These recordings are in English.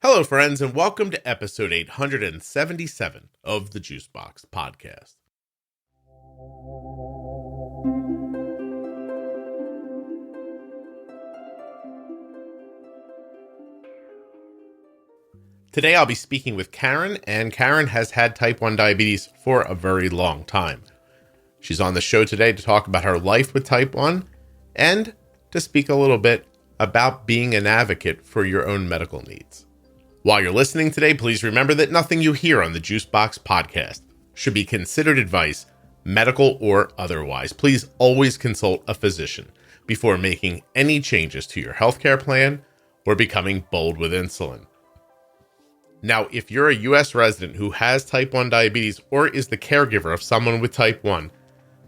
Hello, friends, and welcome to episode 877 of the Juicebox Podcast. Today, I'll be speaking with Karen, and Karen has had type 1 diabetes for a very long time. She's on the show today to talk about her life with type 1 and to speak a little bit about being an advocate for your own medical needs. While you're listening today, please remember that nothing you hear on the Juicebox Podcast should be considered advice, medical or otherwise. Please always consult a physician before making any changes to your healthcare plan or becoming bold with insulin. Now, if you're a U.S. resident who has type 1 diabetes or is the caregiver of someone with type 1,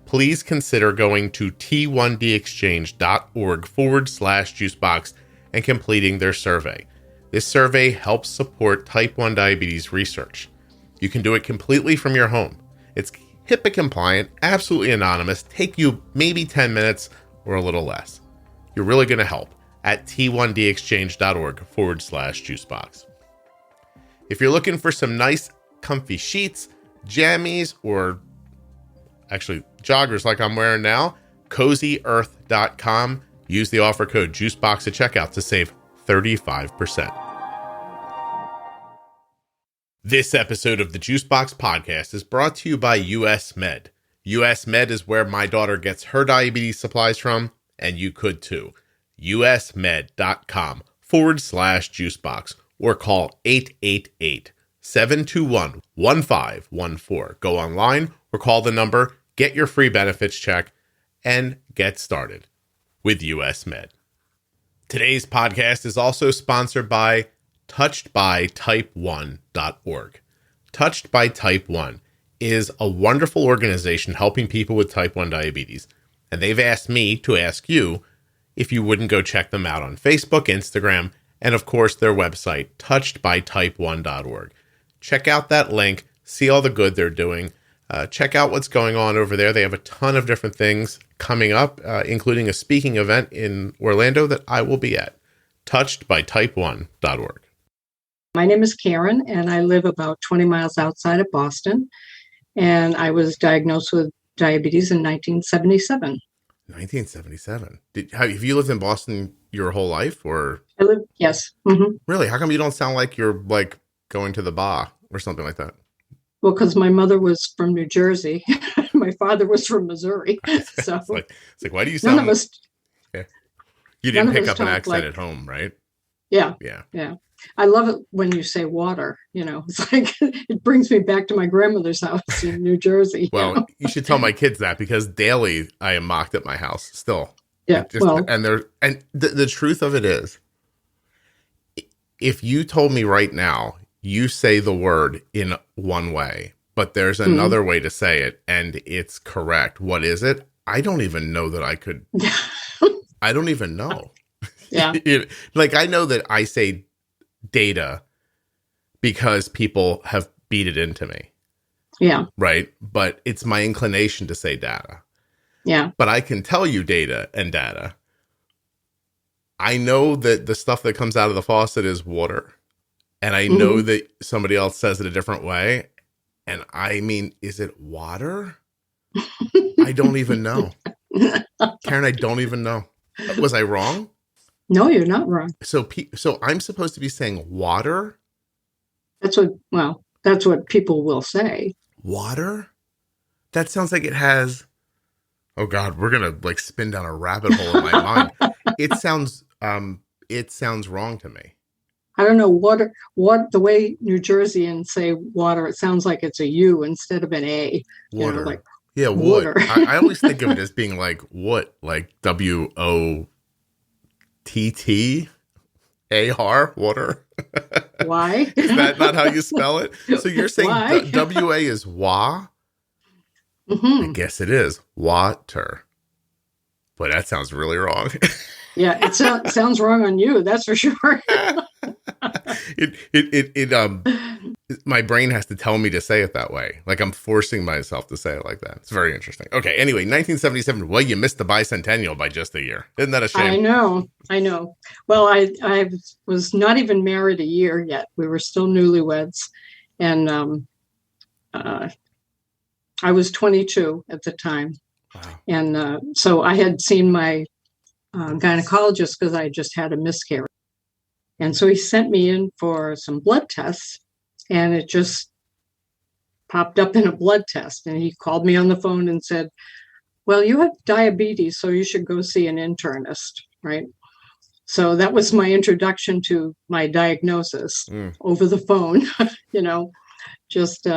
please consider going to t1dexchange.org/juicebox and completing their survey. This survey helps support type 1 diabetes research. You can do it completely from your home. It's HIPAA compliant, absolutely anonymous, take you maybe 10 minutes or a little less. You're really going to help at t1dexchange.org/juicebox. If you're looking for some nice comfy sheets, jammies, or actually joggers like I'm wearing now, CozyEarth.com. Use the offer code JUICEBOX at checkout to save 35%. This episode of the Juicebox Podcast is brought to you by US Med. US Med is where my daughter gets her diabetes supplies from, and you could too. usmed.com/juicebox or call 888-721-1514. Go online or call the number, get your free benefits check, and get started with US Med. Today's podcast is also sponsored by touchedbytype1.org. Touched by Type 1 is a wonderful organization helping people with type 1 diabetes, and they've asked me to ask you if you wouldn't go check them out on Facebook, Instagram, and of course their website, touchedbytype1.org. Check out that link, see all the good they're doing. Check out what's going on over there. They have a ton of different things coming up, including a speaking event in Orlando that I will be at. Touchedbytype1.org. My name is Karen, and I live about 20 miles outside of Boston. And I was diagnosed with diabetes in 1977. 1977. Have you lived in Boston your whole life, or? Yes. Mm-hmm. Really? How come you don't sound like you're like going to the bar or something like that? Well, because my mother was from New Jersey. My father was from Missouri. So it's like, why do you sound? None of us. Yeah. You didn't pick up an accent like, at home, right? Yeah. Yeah. Yeah. I love it when you say water. You know, it's like it brings me back to my grandmother's house in New Jersey. Well, you should tell my kids that, because daily I am mocked at my house still. Yeah. And the truth of it is, if you told me right now, you say the word in one way, but there's another way to say it and it's correct. What is it? I don't even know that I could. I don't even know. Yeah. Like, I know that I say data because people have beat it into me. Yeah. Right. But it's my inclination to say data. Yeah. But I can tell you data and data. I know that the stuff that comes out of the faucet is water. And I know that somebody else says it a different way. And I mean, is it water? I don't even know. Karen, I don't even know. Was I wrong? No, you're not wrong. So I'm supposed to be saying water? That's what people will say. Water? That sounds like it has, oh God, we're going to like spin down a rabbit hole in my mind. It sounds wrong to me. I don't know the way New Jerseyans say water, it sounds like it's a U instead of an A. Water. You know, like yeah, wood. I always think of it as being like what, like WOTTAR, water. Why? Is that not how you spell it? So you're saying WA is wa? I guess it is water. But that sounds really wrong. Yeah, it sounds wrong on you. That's for sure. my brain has to tell me to say it that way. Like I'm forcing myself to say it like that. It's very interesting. Okay. Anyway, 1977. Well, you missed the bicentennial by just a year. Isn't that a shame? I know. Well, I was not even married a year yet. We were still newlyweds. And I was 22 at the time. Wow. And so I had seen my gynecologist because I just had a miscarriage. And so he sent me in for some blood tests, and it just popped up in a blood test. And he called me on the phone and said, well, you have diabetes, so you should go see an internist, right? So that was my introduction to my diagnosis over the phone, just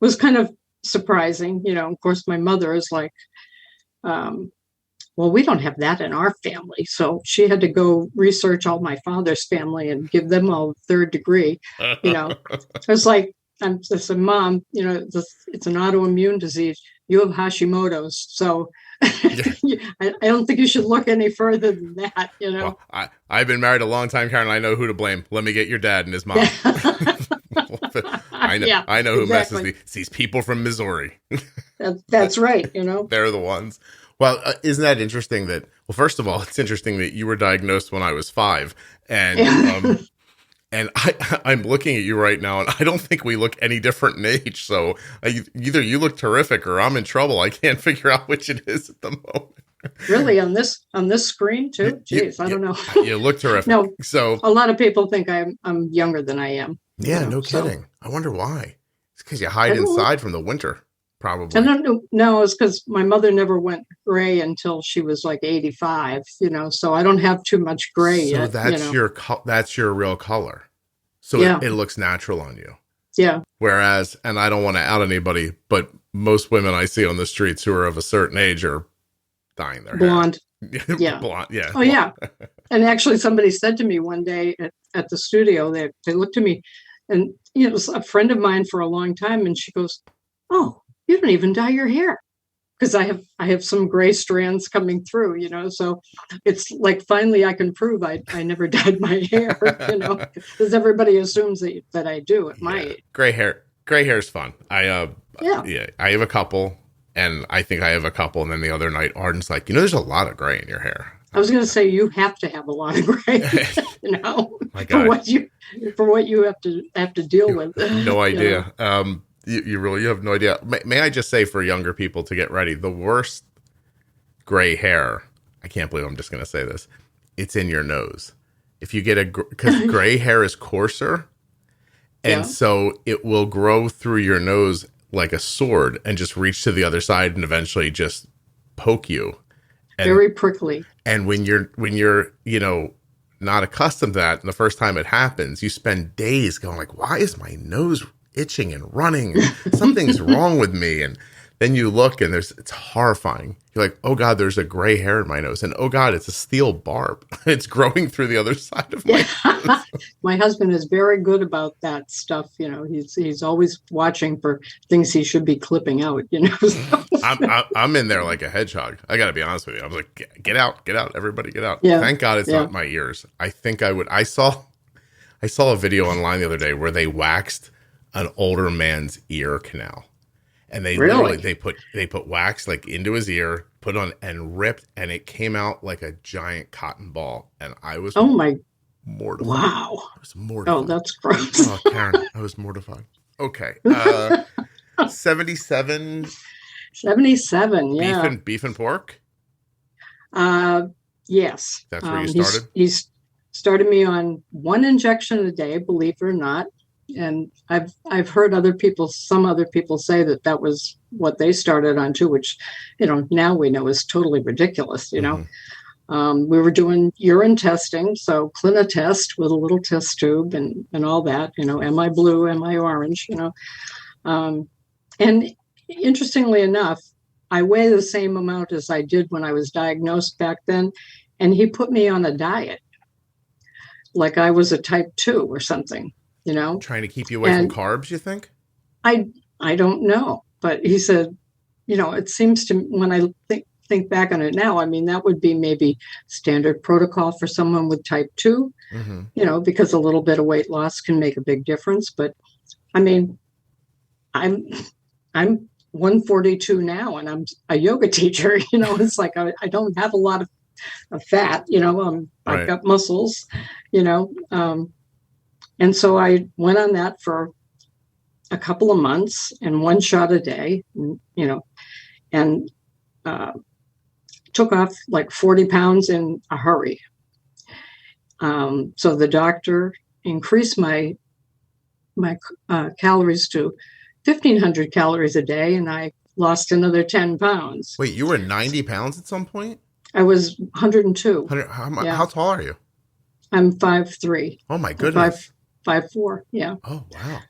was kind of surprising. Of course, my mother is like, well, we don't have that in our family. So she had to go research all my father's family and give them all third degree. I was like, I said, Mom, it's an autoimmune disease. You have Hashimoto's. So I don't think you should look any further than that, Well, I've been married a long time, Karen. I know who to blame. Let me get your dad and his mom. I know, Yeah, I know who exactly. messes these people from Missouri. That's right. They're the ones. Well, isn't that interesting that, well, first of all, it's interesting that you were diagnosed when I was 5. And I'm looking at you right now, and I don't think we look any different in age. So either you look terrific or I'm in trouble. I can't figure out which it is at the moment. Really, on this screen too? Jeez, I don't know. You look terrific. No, so a lot of people think I'm younger than I am. Yeah, no kidding. I wonder why. It's because you hide inside from the winter, probably. I don't know. No, it's because my mother never went gray until she was like 85. So I don't have too much gray yet. So that's your real color. So it looks natural on you. Yeah. Whereas, and I don't want to out anybody, but most women I see on the streets who are of a certain age are dyeing their blonde. hair. Yeah. Blonde. Yeah. Oh, blonde. Yeah. And actually, somebody said to me one day at the studio, they looked at me, and it was a friend of mine for a long time, and she goes, "Oh, you don't even dye your hair," because I have some gray strands coming through, So it's like finally I can prove I never dyed my hair, because everybody assumes that I do at my age. Gray hair is fun. I have a couple, and I think I have a couple, and then the other night Arden's like, there's a lot of gray in your hair. I was going to say you have to have a lot of gray, My God. for what you have to deal with. No idea. You have no idea. May I just say, for younger people to get ready, the worst gray hair, I can't believe I'm just going to say this, it's in your nose. If you get because gray hair is coarser, and so it will grow through your nose like a sword and just reach to the other side and eventually just poke you. Very prickly. And when you're not accustomed to that, and the first time it happens, you spend days going like, why is my nose itching and running? Something's wrong with me. And then you look, and it's horrifying. You're like, oh God, there's a gray hair in my nose. And oh God, it's a steel barb. It's growing through the other side of my nose. My husband is very good about that stuff. He's always watching for things he should be clipping out, So. I'm in there like a hedgehog. I got to be honest with you. I was like, get out, everybody get out. Yeah. Thank God it's not my ears. I think I saw a video online the other day where they waxed an older man's ear canal. And they literally they put wax like into his ear, put on and ripped, and it came out like a giant cotton ball. And I was mortified. Wow. I was mortified. Oh, that's gross. Oh, Karen, I was mortified. Okay. 77. 77, yeah. Beef and pork? Yes. That's where you started? He's started me on 1 injection a day, believe it or not. And I've heard some other people say that was what they started on too, which, now we know is totally ridiculous, Mm-hmm. We were doing urine testing, so Clinatest with a little test tube and all that, am I blue, am I orange, and interestingly enough, I weigh the same amount as I did when I was diagnosed back then, and he put me on a diet like I was a type 2 or something. Trying to keep you away from carbs, you think? I don't know. But he said, it seems to, when I think back on it now, I mean, that would be maybe standard protocol for someone with type 2, mm-hmm. Because a little bit of weight loss can make a big difference. But I mean, I'm 142 now, and I'm a yoga teacher. It's like I don't have a lot of fat. I've got muscles. And so I went on that for a couple of months and 1 shot a day. And took off like 40 pounds in a hurry. So the doctor increased my calories to 1,500 calories a day, and I lost another 10 pounds. Wait, you were 90 pounds at some point? I was 102. How tall are you? I'm 5'3". Oh my goodness. 5'4". Yeah. Oh wow.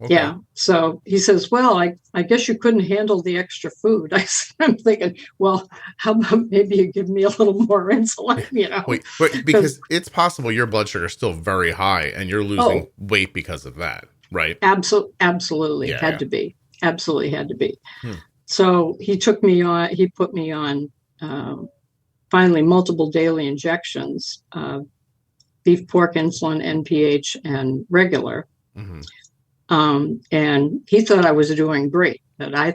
Okay. Yeah. So he says, well, I guess you couldn't handle the extra food. I'm thinking, well, how about maybe you give me a little more insulin, Wait, because it's possible your blood sugar is still very high and you're losing weight because of that, right? Absolutely. Yeah, had to be. Absolutely had to be. So he put me on finally multiple daily injections, beef, pork, insulin, NPH, and regular. Mm-hmm. And he thought I was doing great, but I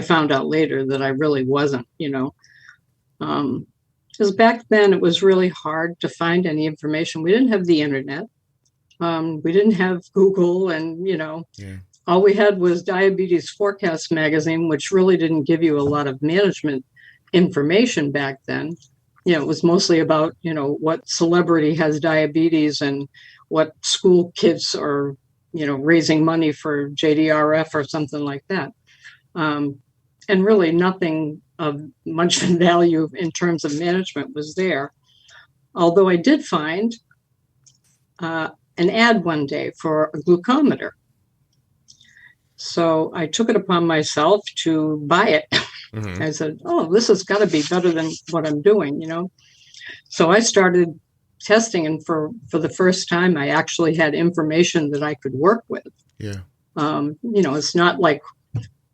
found out later that I really wasn't, because back then it was really hard to find any information. We didn't have the internet. We didn't have Google, and, all we had was Diabetes Forecast magazine, which really didn't give you a lot of management information back then. It was mostly about, what celebrity has diabetes and what school kids are, raising money for JDRF or something like that. And really nothing of much value in terms of management was there. Although I did find an ad one day for a glucometer. So I took it upon myself to buy it. Mm-hmm. I said, oh, this has got to be better than what I'm doing, So I started testing, and for the first time, I actually had information that I could work with. Yeah. It's not like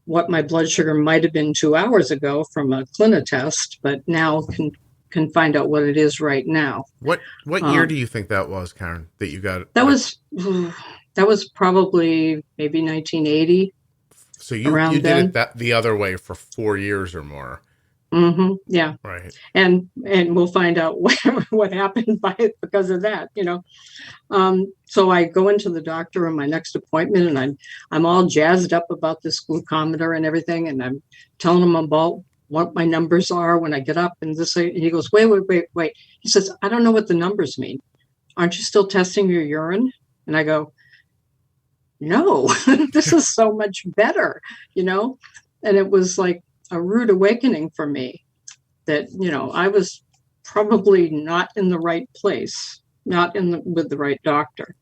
what my blood sugar might have been 2 hours ago from a clinic test, but now can find out what it is right now. What year do you think that was, Karen, that you got it? That was probably maybe 1980. So you did it the other way for 4 years or more. Mm-hmm. Yeah. Right. And we'll find out what happened because of that, So I go into the doctor on my next appointment, and I'm all jazzed up about this glucometer and everything, and I'm telling him about what my numbers are when I get up, and he goes, wait. He says, I don't know what the numbers mean. Aren't you still testing your urine? And I go, no, this is so much better, And it was like a rude awakening for me that, I was probably not in the right place, not with the right doctor.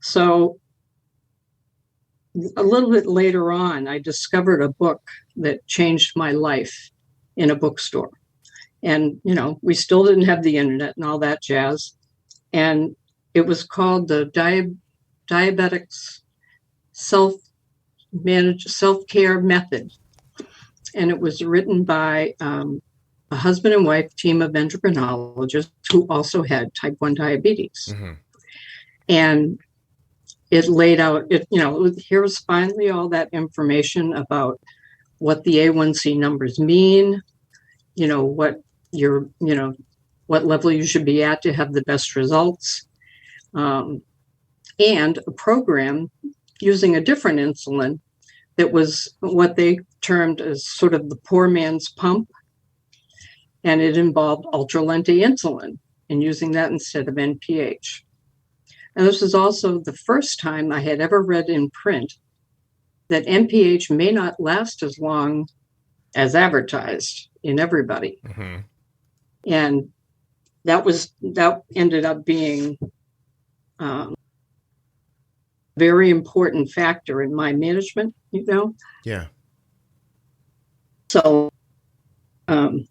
So a little bit later on, I discovered a book that changed my life in a bookstore. And, we still didn't have the internet and all that jazz. And it was called the Diabetics Self-Care Method. And it was written by a husband and wife team of endocrinologists who also had type 1 diabetes. Mm-hmm. And it laid out, here's finally all that information about what the A1C numbers mean, what what level you should be at to have the best results, and a program using a different insulin that was what they termed as sort of the poor man's pump. And it involved ultra-lente insulin and using that instead of NPH. And this was also the first time I had ever read in print that NPH may not last as long as advertised in everybody. Mm-hmm. And that ended up being a very important factor in my management, Yeah. So I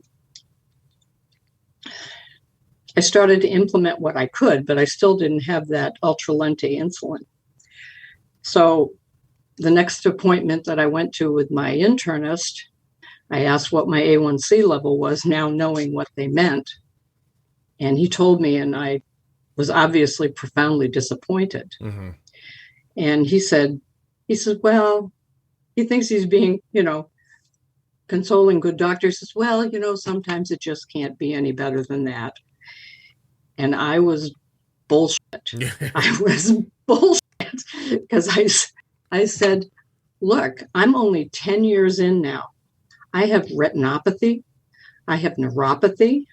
started to implement what I could, but I still didn't have that ultra-lente insulin. So the next appointment that I went to with my internist, I asked what my A1C level was, now knowing what they meant. And he told me, and I was obviously profoundly disappointed. Mm-hmm. And he said, well, he thinks he's being, consoling good doctor. He says, well, sometimes it just can't be any better than that. And I was bullshit. I was bullshit because I said, look, I'm only 10 years in now. I have retinopathy. I have neuropathy.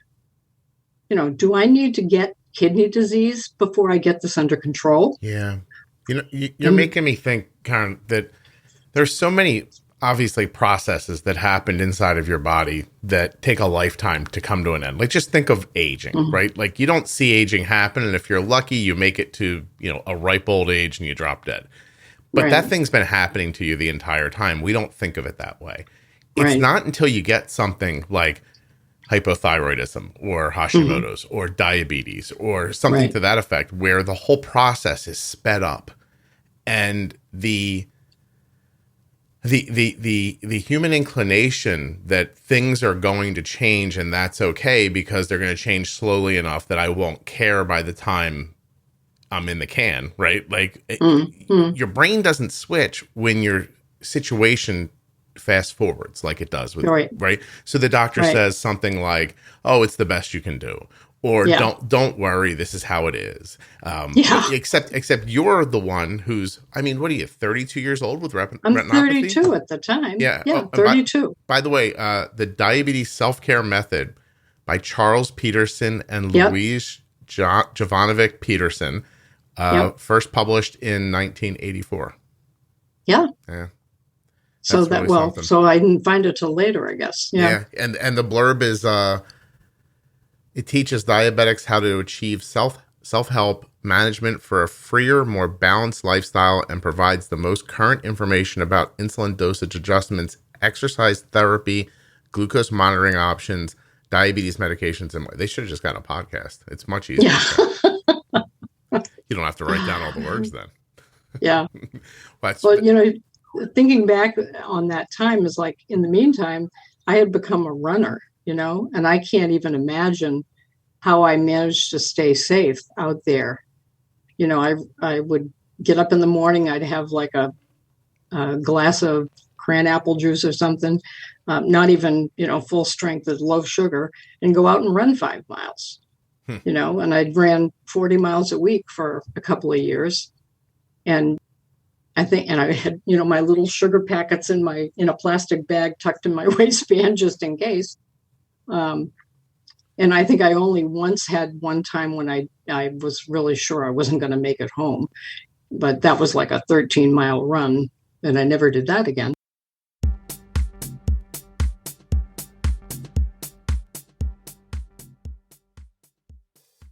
Do I need to get kidney disease before I get this under control? Yeah. You're making me think, Karen, that there's so many obviously processes that happened inside of your body that take a lifetime to come to an end. Like, just think of aging, right? Like, you don't see aging happen. And if you're lucky, you make it to, a ripe old age and you drop dead. But that thing's been happening to you the entire time. We don't think of it that way. It's not until you get something like hypothyroidism or Hashimoto's or diabetes or something to that effect where the whole process is sped up, and the human inclination that things are going to change and that's okay because they're going to change slowly enough that I won't care by the time I'm in the can, right? Like your brain doesn't switch when your situation fast forwards like it does with right. So the doctor says something like, "Oh, it's the best you can do," or "Don't worry, this is how it is." Except you're the one who's, I mean, what are you, 32 years old with retinopathy? I'm 32 at the time. Yeah, 32. By the way, the Diabetes Self-Care Method by Charles Peterson and Louise Jovanovic Peterson, first published in 1984. Yeah. So That's really something. So I didn't find it till later, I guess. Yeah. And the blurb is, it teaches diabetics how to achieve self-help management for a freer, more balanced lifestyle, and provides the most current information about insulin dosage adjustments, exercise therapy, glucose monitoring options, diabetes medications, and more. They should have just gotten a podcast. It's much easier. Yeah. You don't have to write down all the words then. Yeah. Thinking back on that time is like, in the meantime, I had become a runner, and I can't even imagine how I managed to stay safe out there. I would get up in the morning, I'd have like a glass of cran apple juice or something, not even, full strength with low sugar, and go out and run 5 miles, and I'd ran 40 miles a week for a couple of years. And I had, my little sugar packets in a plastic bag tucked in my waistband just in case. And I think I only once had one time when I was really sure I wasn't going to make it home, but that was like a 13-mile run, and I never did that again.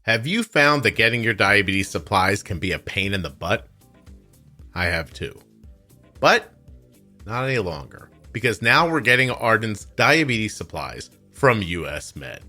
Have you found that getting your diabetes supplies can be a pain in the butt? I have too. But not any longer, because now we're getting Arden's diabetes supplies from US Med.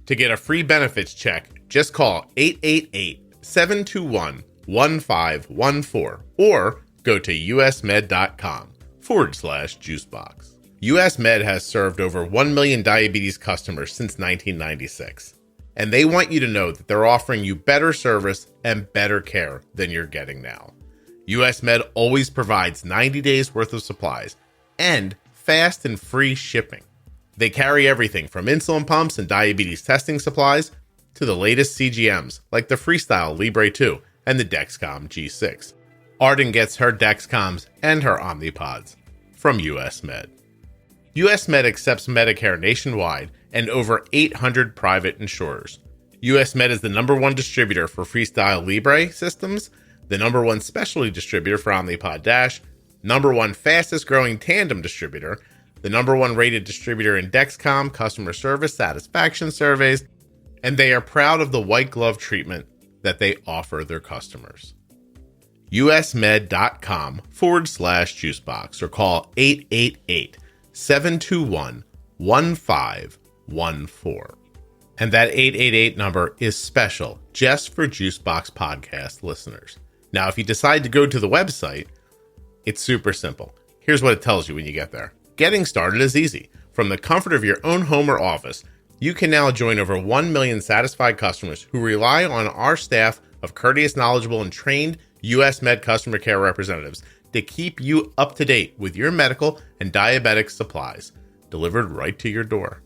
To get a free benefits check, just call 888-721-1514 or go to usmed.com/juicebox. US Med has served over 1 million diabetes customers since 1996. And they want you to know that they're offering you better service and better care than you're getting now. US Med always provides 90 days worth of supplies and fast and free shipping. They carry everything from insulin pumps and diabetes testing supplies to the latest CGMs like the Freestyle Libre 2 and the Dexcom G6. Arden gets her Dexcoms and her Omnipods from US Med. US Med accepts Medicare nationwide and over 800 private insurers. US Med is the #1 distributor for Freestyle Libre systems, the #1 specialty distributor for Omnipod DASH, #1 fastest growing tandem distributor, the #1 rated distributor in Dexcom customer service satisfaction surveys, and they are proud of the white glove treatment that they offer their customers. usmed.com/juicebox or call 888-721-1514. And that 888 number is special just for Juicebox Podcast listeners. Now, if you decide to go to the website, it's super simple. Here's what it tells you when you get there. Getting started is easy. From the comfort of your own home or office, you can now join over 1 million satisfied customers who rely on our staff of courteous, knowledgeable, and trained U.S. Med customer care representatives to keep you up to date with your medical and diabetic supplies delivered right to your door.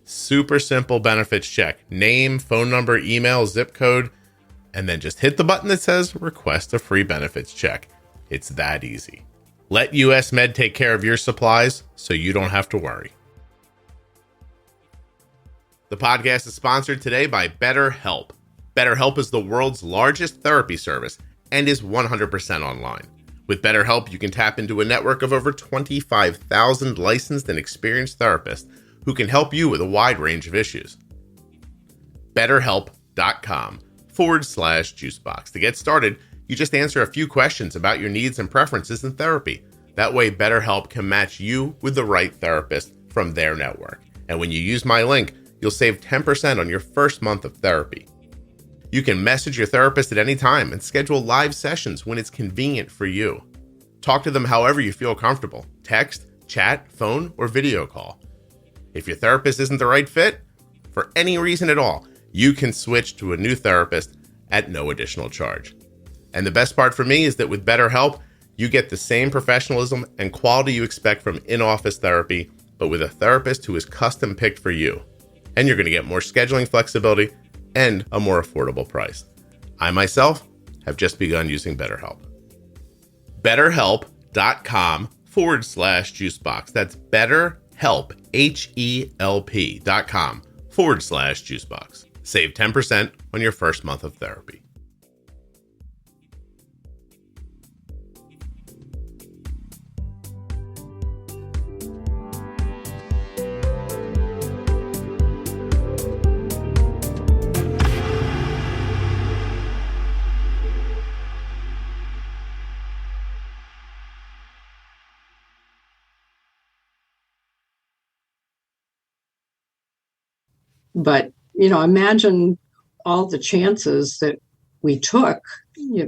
Super simple benefits check. Name, phone number, email, zip code, and then just hit the button that says request a free benefits check. It's that easy. Let US Med take care of your supplies so you don't have to worry. The podcast is sponsored today by BetterHelp. BetterHelp is the world's largest therapy service and is 100% online. With BetterHelp, you can tap into a network of over 25,000 licensed and experienced therapists who can help you with a wide range of issues. BetterHelp.com/Juicebox. To get started, you just answer a few questions about your needs and preferences in therapy. That way, BetterHelp can match you with the right therapist from their network. And when you use my link, you'll save 10% on your first month of therapy. You can message your therapist at any time and schedule live sessions when it's convenient for you. Talk to them however you feel comfortable. Text, chat, phone, or video call. If your therapist isn't the right fit, for any reason at all, you can switch to a new therapist at no additional charge. And the best part for me is that with BetterHelp, you get the same professionalism and quality you expect from in-office therapy, but with a therapist who is custom picked for you. And you're going to get more scheduling flexibility and a more affordable price. I myself have just begun using BetterHelp. BetterHelp.com/Juicebox. That's BetterHelp, HELP.com/Juicebox. Save 10% on your first month of therapy. But, imagine all the chances that we took,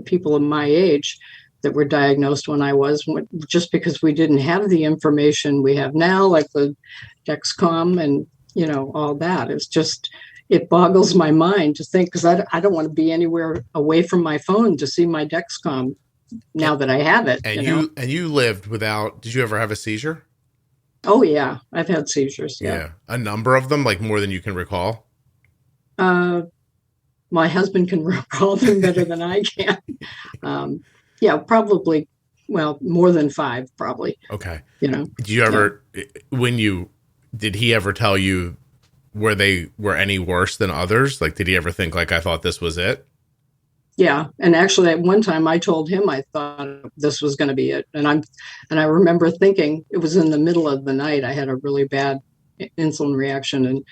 people of my age that were diagnosed when I was, just because we didn't have the information we have now, like the Dexcom and, all that. It's just, it boggles my mind to think, because I don't want to be anywhere away from my phone to see my Dexcom now that I have it. And you lived without, did you ever have a seizure? Oh, yeah. I've had seizures. Yeah. A number of them, like more than you can recall? My husband can recall them better than I can. Probably, more than 5, probably. Okay. Did you ever, did he ever tell you were they any worse than others? Like, did he ever think, like, I thought this was it? Yeah. And actually at one time I told him I thought this was going to be it. And I remember thinking, it was in the middle of the night. I had a really bad insulin reaction,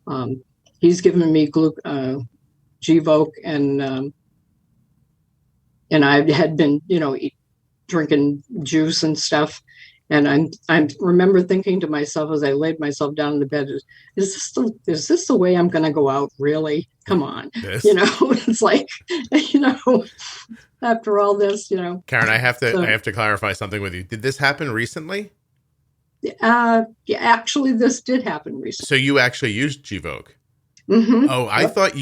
and he's given me Gvoke, and I had been, drinking juice and stuff. And I remember thinking to myself as I laid myself down in the bed, is this the way I'm going to go out? Really? Come on. Yes. It's like, after all this, Karen, I have to clarify something with you. Did this happen recently? Yeah, actually this did happen recently. So you actually used Gvoke? Mm-hmm. Oh, I thought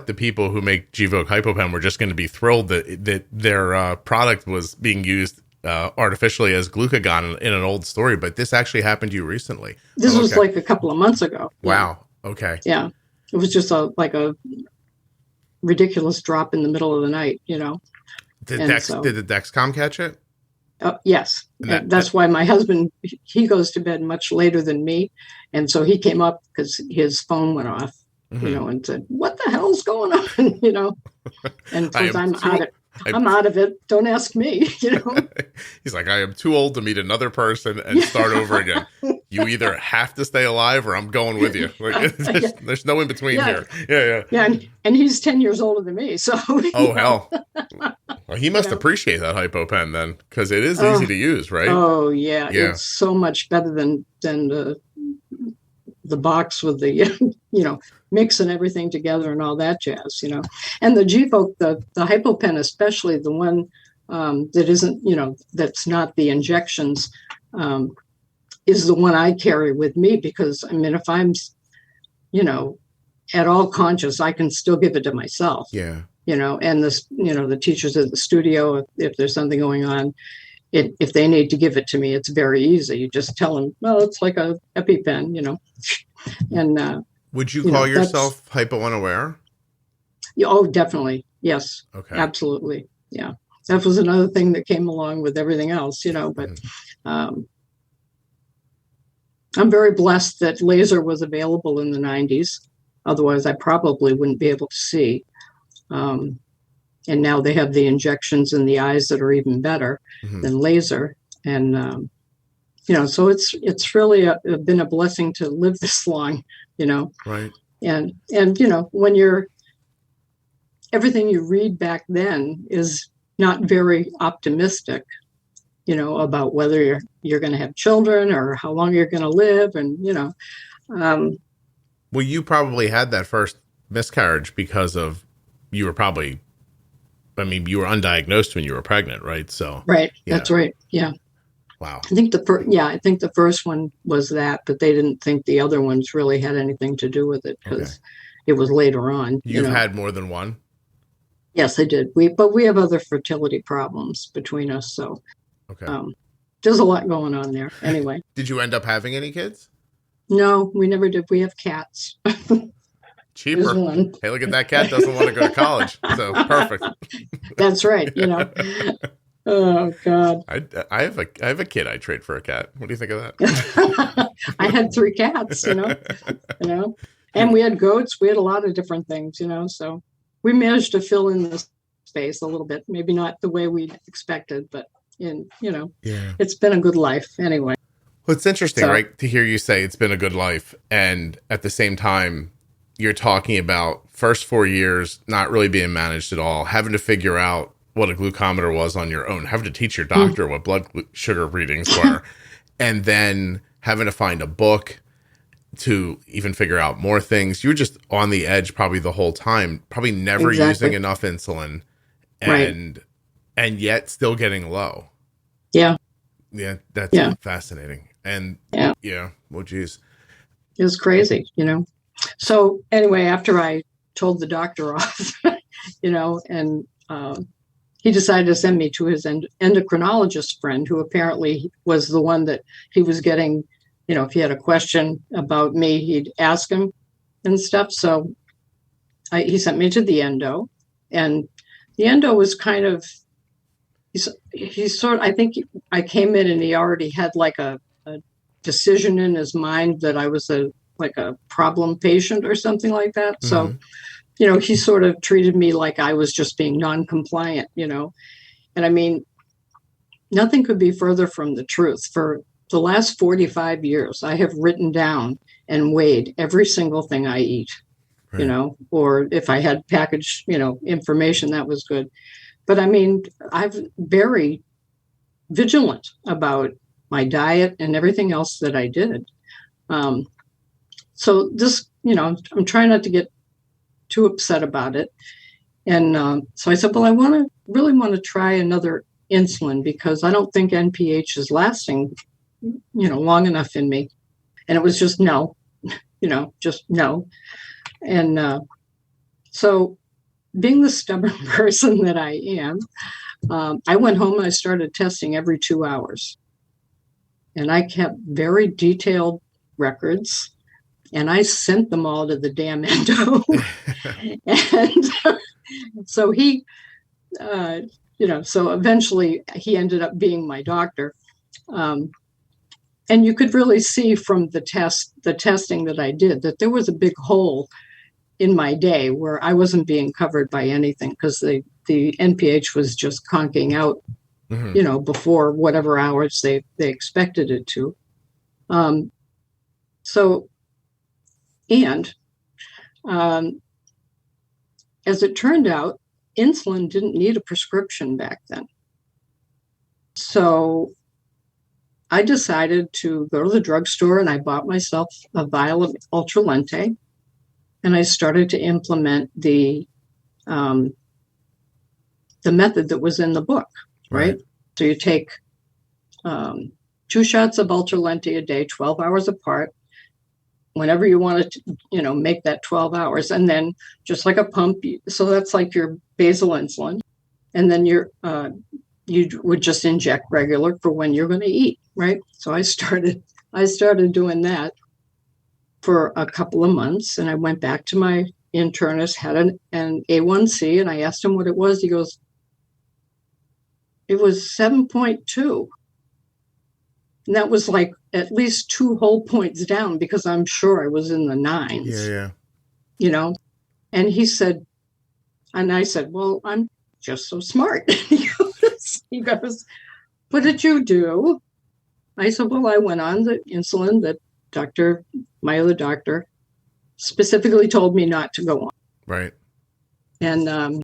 the people who make Gvoke HypoPen were just going to be thrilled that their product was being used artificially as glucagon in an old story, but this actually happened to you recently. This was like a couple of months ago. Wow. Okay. Yeah. It was just a ridiculous drop in the middle of the night, Did the Dexcom catch it? Yes. That's why my husband, he goes to bed much later than me. And so he came up because his phone went off, and said, what the hell's going on? And of course I'm out of it. Don't ask me, He's like, I am too old to meet another person and start over again. You either have to stay alive or I'm going with you. Like, there's no in between here. Yeah. Yeah. And he's 10 years older than me. So. Oh, hell. Well, he must appreciate that HypoPen then, because it is easy to use, right? Oh, yeah. It's so much better than the box with the, mix and everything together and all that jazz, And the Gvoke, the HypoPen, especially the one that isn't, that's not the injections, is the one I carry with me because, if I'm, at all conscious, I can still give it to myself. Yeah. and this, the teachers at the studio, if there's something going on, if they need to give it to me, it's very easy. You just tell them, well, it's like a EpiPen, and would you call yourself hypo-unaware? Oh, definitely. Yes. Okay. Absolutely. Yeah. That was another thing that came along with everything else, but I'm very blessed that laser was available in the 90s. Otherwise, I probably wouldn't be able to see. And now they have the injections in the eyes that are even better than laser. And, so it's really been a blessing to live this long, Right. And when everything you read back then is not very optimistic, about whether you're going to have children or how long you're going to live. And, well, you probably had that first miscarriage because of, you were undiagnosed when you were pregnant, right? So, right. Yeah. That's right. Yeah. Wow. I think the first one was that, but they didn't think the other ones really had anything to do with it because it was later on. You've had more than one? Yes, I did. But we have other fertility problems between us. So there's a lot going on there. Anyway. Did you end up having any kids? No, we never did. We have cats. Cheaper. Hey, look at that cat doesn't want to go to college. So perfect. That's right. Oh God. I have a kid I trade for a cat. What do you think of that? I had 3 cats, and we had goats. We had a lot of different things, so we managed to fill in the space a little bit. Maybe not the way we expected, but it's been a good life anyway. Well, it's interesting, right, to hear you say it's been a good life. And at the same time, you're talking about first 4 years not really being managed at all, having to figure out what a glucometer was on your own, having to teach your doctor what blood sugar readings were, and then having to find a book to even figure out more things. You were just on the edge probably the whole time, probably never using enough insulin and yet still getting low. Yeah. Yeah, that's fascinating. And well, geez. It was crazy, So anyway, after I told the doctor off, and he decided to send me to his endocrinologist friend, who apparently was the one that he was getting, if he had a question about me, he'd ask him and stuff. So he sent me to the endo, and the endo was kind of, he's sort of, I think I came in and he already had like a decision in his mind that I was a problem patient or something like that. So, he sort of treated me like I was just being non-compliant, and I mean, nothing could be further from the truth. For the last 45 years, I have written down and weighed every single thing I eat, or if I had packaged, information that was good. But I mean, I'm very vigilant about my diet and everything else that I did. So this, I'm trying not to get too upset about it. And so I said, well, I really want to try another insulin because I don't think NPH is lasting, long enough in me. And it was just no, just no. And so being the stubborn person that I am, I went home and I started testing every 2 hours. And I kept very detailed records. And I sent them all to the damn endo. And so he, so eventually he ended up being my doctor. And you could really see from the testing that I did, that there was a big hole in my day where I wasn't being covered by anything because the NPH was just conking out, before whatever hours they expected it to. And as it turned out, insulin didn't need a prescription back then. So I decided to go to the drugstore and I bought myself a vial of Ultralente, and I started to implement the method that was in the book, right? So you take 2 shots of Ultralente a day, 12 hours apart. whenever you want to, make that 12 hours. And then just like a pump, so that's like your basal insulin. And then you would just inject regular for when you're going to eat, right? So I started doing that for a couple of months, and I went back to my internist, had an A1C, and I asked him what it was. He goes, it was 7.2. And that was like at least 2 whole points down, because I'm sure I was in the 9s. Yeah. And he said, and I said, well, I'm just so smart. He goes, what did you do? I said, well, I went on the insulin that my other doctor specifically told me not to go on. Right. And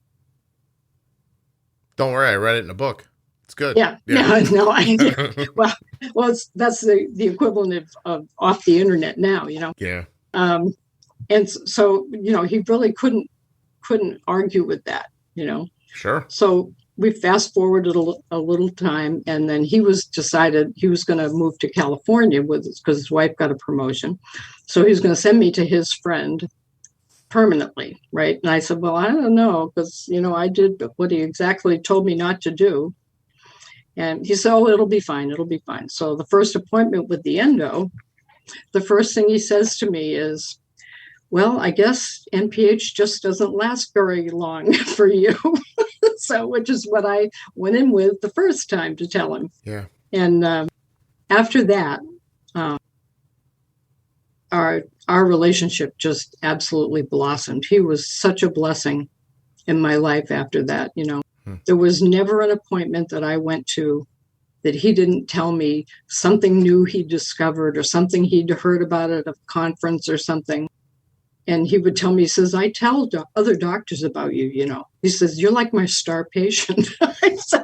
don't worry, I read it in a book. It's good. Yeah. No, that's the equivalent of off the internet now, Yeah. And so, he really couldn't argue with that, Sure. So we fast forwarded a little time, and then he decided he was going to move to California because his wife got a promotion. So he was going to send me to his friend permanently, right? And I said, well, I don't know, because, I did what he exactly told me not to do. And he said, oh, it'll be fine. It'll be fine. So the first appointment with the endo, the first thing he says to me is, well, I guess NPH just doesn't last very long for you. So, which is what I went in with the first time to tell him. Yeah. And after that, our relationship just absolutely blossomed. He was such a blessing in my life after that. There was never an appointment that I went to that he didn't tell me something new he discovered or something he'd heard about at a conference or something. And he would tell me, he says, I tell other doctors about you, He says, you're like my star patient. I said,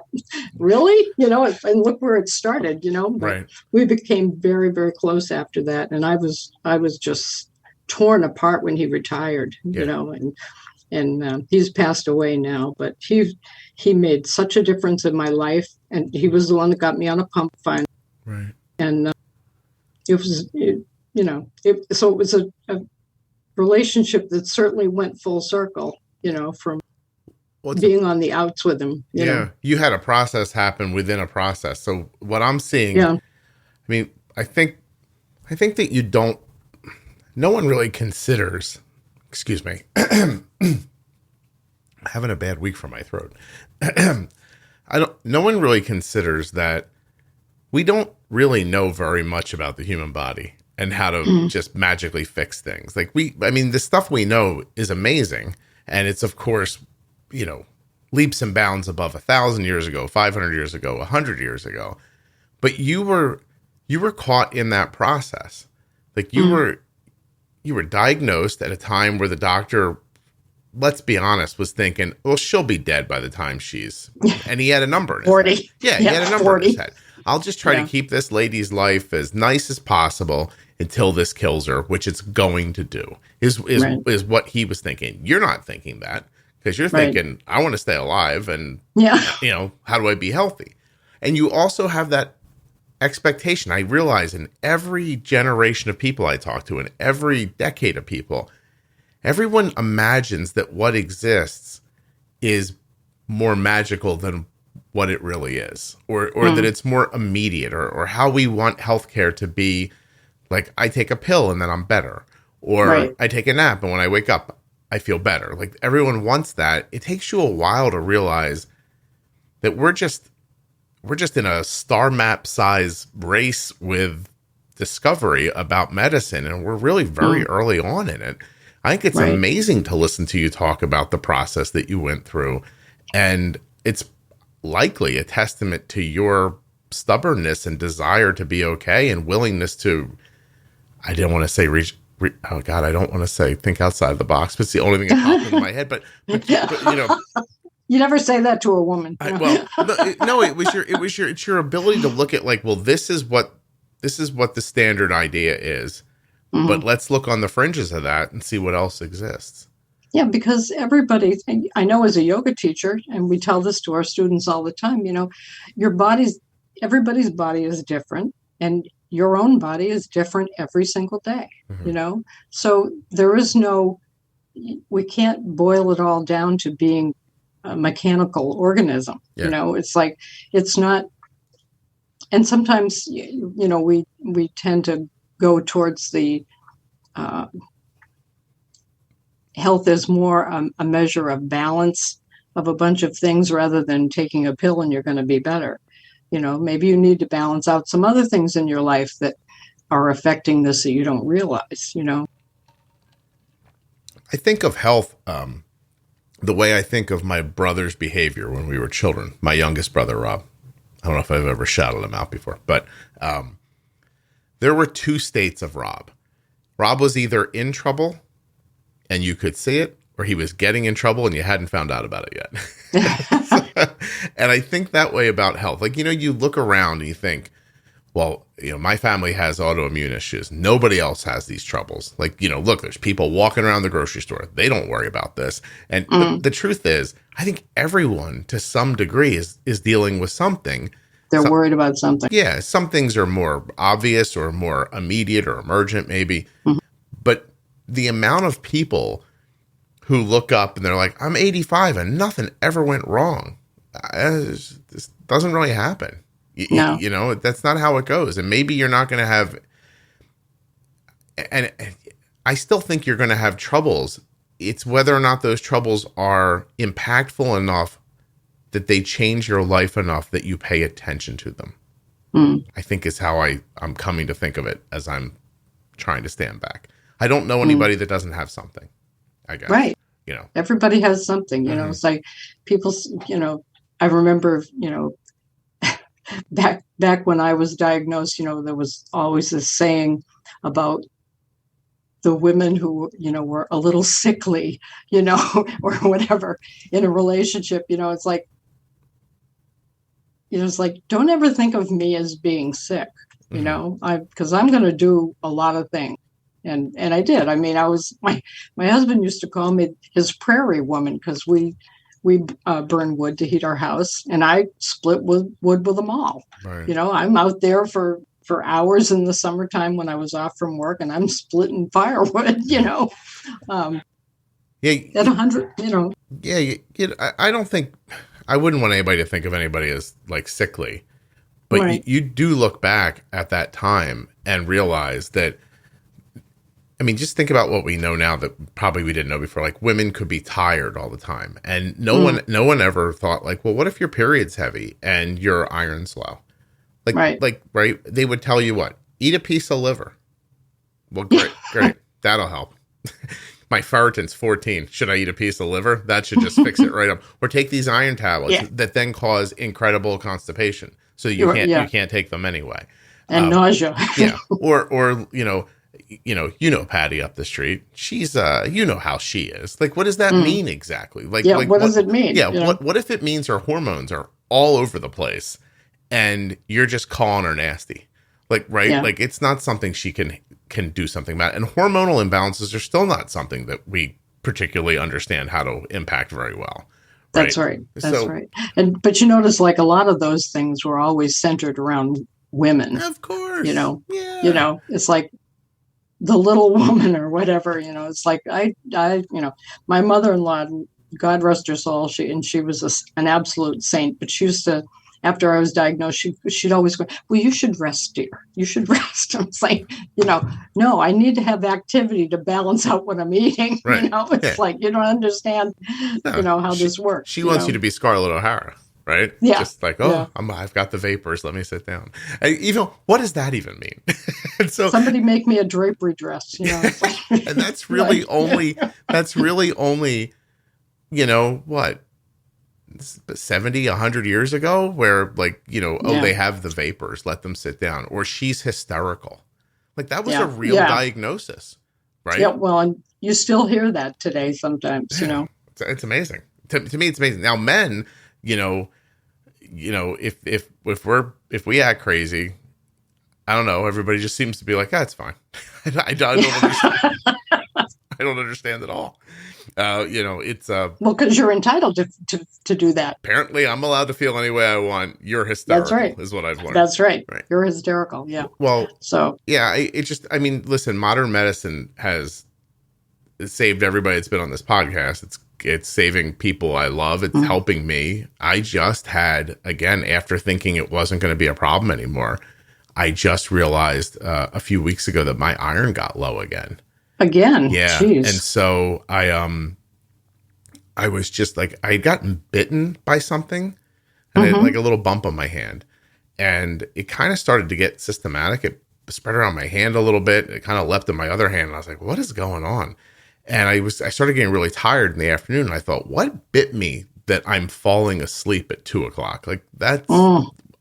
really? And look where it started, But right. We became very, very close after that. And I was just torn apart when he retired, and he's passed away now. But he made such a difference in my life. And he was the one that got me on a pump finally. Right. And it was a relationship that certainly went full circle, from being on the outs with him. You know? You had a process happen within a process. So what I'm seeing, I mean, I think that no one really considers, excuse me, having a bad week from my throat. No one really considers that we don't really know very much about the human body and how to just magically fix things. The stuff we know is amazing. And it's, of course, leaps and bounds above 1,000 years ago, 500 years ago, 100 years ago. But you were caught in that process. You were diagnosed at a time where the doctor, let's be honest, was thinking, well, she'll be dead by the time and he had a number in his 40. head. Yeah, he had a number 40. in his head. I'll just try to keep this lady's life as nice as possible until this kills her, which it's going to do, is what he was thinking. You're not thinking that, because you're thinking, I want to stay alive, and how do I be healthy? And you also have that expectation. I realize in every generation of people I talk to, in every decade of people, everyone imagines that what exists is more magical than what it really is, or that it's more immediate, or how we want healthcare to be. Like, I take a pill and then I'm better, or I take a nap and when I wake up, I feel better. Like, everyone wants that. It takes you a while to realize that we're just in a star map size race with discovery about medicine, and we're really very early on in it. I think it's amazing to listen to you talk about the process that you went through, and it's likely a testament to your stubbornness and desire to be okay and willingness to, I didn't want to say oh God, I don't want to say think outside the box, but it's the only thing that popped into my head. But you never say that to a woman. It's your ability to look at like, well, this is what the standard idea is, but let's look on the fringes of that and see what else exists. Yeah, because I know as a yoga teacher, and we tell this to our students all the time, everybody's body is different, and your own body is different every single day, So there is we can't boil it all down to being a mechanical organism. Yeah. It's like, it's not. And sometimes, we tend to go towards the health is more a measure of balance of a bunch of things rather than taking a pill and you're going to be better. Maybe you need to balance out some other things in your life that are affecting this that you don't realize, I think of health the way I think of my brother's behavior when we were children. My youngest brother, Rob. I don't know if I've ever shouted him out before, but there were two states of Rob. Rob was either in trouble and you could see it, or he was getting in trouble and you hadn't found out about it yet. And I think that way about health. Like, you look around and you think, well, my family has autoimmune issues. Nobody else has these troubles. Like, look, there's people walking around the grocery store. They don't worry about this. And the truth is, I think everyone to some degree is dealing with something. They're worried about something. Yeah. Some things are more obvious or more immediate or emergent maybe. Mm-hmm. But the amount of people who look up and they're like, I'm 85 and nothing ever went wrong. This doesn't really happen. No. That's not how it goes. And maybe you're not going to have, and I still think you're going to have troubles. It's whether or not those troubles are impactful enough that they change your life enough that you pay attention to them. I think is how I'm coming to think of it as I'm trying to stand back. I don't know anybody that doesn't have something, I guess. Right. Everybody has something, It's like people, I remember, back when I was diagnosed, there was always this saying about the women who, were a little sickly, or whatever in a relationship, it's like, don't ever think of me as being sick, because I'm going to do a lot of things. And I did. I mean, my husband used to call me his prairie woman because we burn wood to heat our house, and I split wood with them all. Right. I'm out there for hours in the summertime when I was off from work, and I'm splitting firewood. Yeah. At 100. Yeah. I don't think I wouldn't want anybody to think of anybody as like sickly, but right. you do look back at that time and realize that. I mean, just think about what we know now that probably we didn't know before. Like, women could be tired all the time, and no one ever thought like, well, what if your period's heavy and your iron's low? Like, right? They would tell you what? Eat a piece of liver. Well, great, that'll help. My ferritin's 14. Should I eat a piece of liver? That should just fix it right up. Or take these iron tablets that then cause incredible constipation, so you can't take them anyway. And nausea. Yeah, or Patty up the street. She's how she is. Like, what does that mean exactly? Like, what does it mean? Yeah, what if it means her hormones are all over the place and you're just calling her nasty? Like, right? Yeah. Like, it's not something she can do something about. And hormonal imbalances are still not something that we particularly understand how to impact very well. Right? That's right. That's right. But you notice, like, a lot of those things were always centered around women. Of course. Yeah. It's like the little woman or whatever, it's like I my mother-in-law, God rest her soul, she was an absolute saint, but she used to, after I was diagnosed, she'd always go, well, you should rest, dear. You should rest. I'm like, no, I need to have activity to balance out what I'm eating. Right. It's like, you don't understand, how this works. She wants you to be Scarlett O'Hara. Right? Yeah. Just like, I've got the vapors. Let me sit down. And what does that even mean? And so somebody make me a drapery dress, It's like, and that's really only, what, 70, 100 years ago, where like, they have the vapors, let them sit down, or she's hysterical. Like, that was a real diagnosis, right? Yeah. Well, and you still hear that today sometimes, It's amazing. To me, it's amazing. Now, men, if we act crazy, I don't know. Everybody just seems to be like, it's fine. I don't understand. I don't understand at all. It's well, because you're entitled to do that. Apparently I'm allowed to feel any way I want. You're hysterical. That's right. Is what I've learned. That's right. You're hysterical. Yeah. Well, so yeah, listen, modern medicine has saved everybody that's been on this podcast. It's saving people I love. It's helping me. I just had, again, after thinking it wasn't going to be a problem anymore, I just realized a few weeks ago that my iron got low again. Again? Yeah. Jeez. And so I was just like, I had gotten bitten by something and I had like a little bump on my hand. And it kind of started to get systematic. It spread around my hand a little bit. It kind of leapt in my other hand. And I was like, what is going on? And I started getting really tired in the afternoon. And I thought, what bit me that I'm falling asleep at 2:00? Like, that's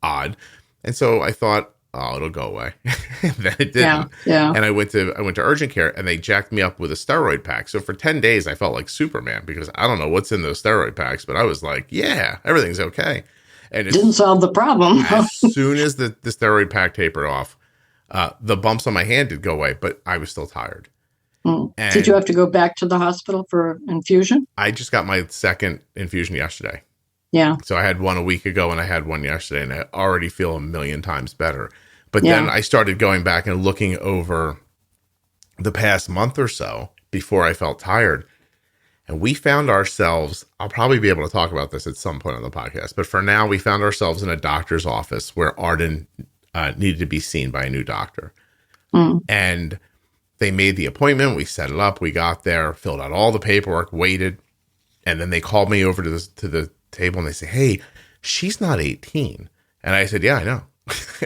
odd. And so I thought, oh, it'll go away. Then it didn't. Yeah. And I went to urgent care and they jacked me up with a steroid pack. So for 10 days, I felt like Superman because I don't know what's in those steroid packs, but I was like, yeah, everything's okay. And it didn't solve the problem. As soon as the steroid pack tapered off, the bumps on my hand did go away, but I was still tired. Did you have to go back to the hospital for infusion? I just got my second infusion yesterday. Yeah. So I had one a week ago and I had one yesterday and I already feel a million times better. But then I started going back and looking over the past month or so before I felt tired. And we found ourselves, I'll probably be able to talk about this at some point on the podcast, but for now we found ourselves in a doctor's office where Arden needed to be seen by a new doctor. And they made the appointment. We set it up. We got there, filled out all the paperwork, waited. And then they called me over to the table and they say, hey, she's not 18. And I said, yeah, I know.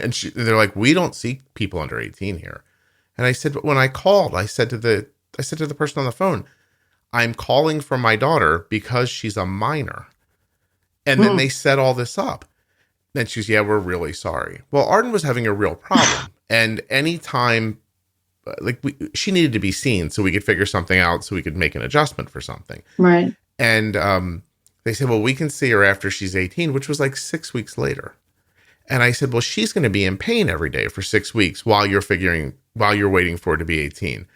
And they're like, we don't see people under 18 here. And I said, but when I called, I said to the person on the phone, I'm calling for my daughter because she's a minor. And then they set all this up. And she's, yeah, we're really sorry. Well, Arden was having a real problem. And anytime, she needed to be seen so we could figure something out so we could make an adjustment for something. Right. And they said, well, we can see her after she's 18, which was like 6 weeks later. And I said, well, she's going to be in pain every day for 6 weeks while you're waiting for her to be 18.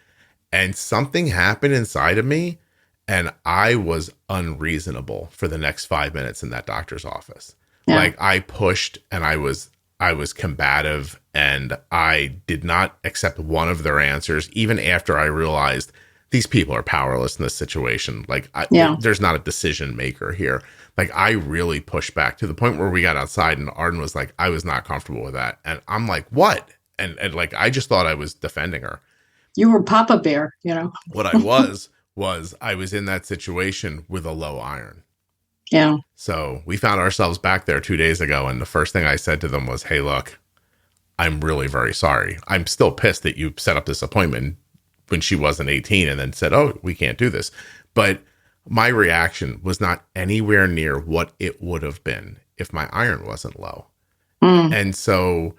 And something happened inside of me and I was unreasonable for the next 5 minutes in that doctor's office. Yeah. Like I pushed and I was combative and I did not accept one of their answers, even after I realized these people are powerless in this situation. Like there's not a decision maker here. Like I really pushed back to the point where we got outside and Arden was like, I was not comfortable with that. And I'm like, what? And like, I just thought I was defending her. You were Papa Bear, What I was I was in that situation with a low iron. Yeah. So we found ourselves back there 2 days ago. And the first thing I said to them was, hey, look, I'm really very sorry. I'm still pissed that you set up this appointment when she wasn't 18 and then said, oh, we can't do this. But my reaction was not anywhere near what it would have been if my iron wasn't low. And so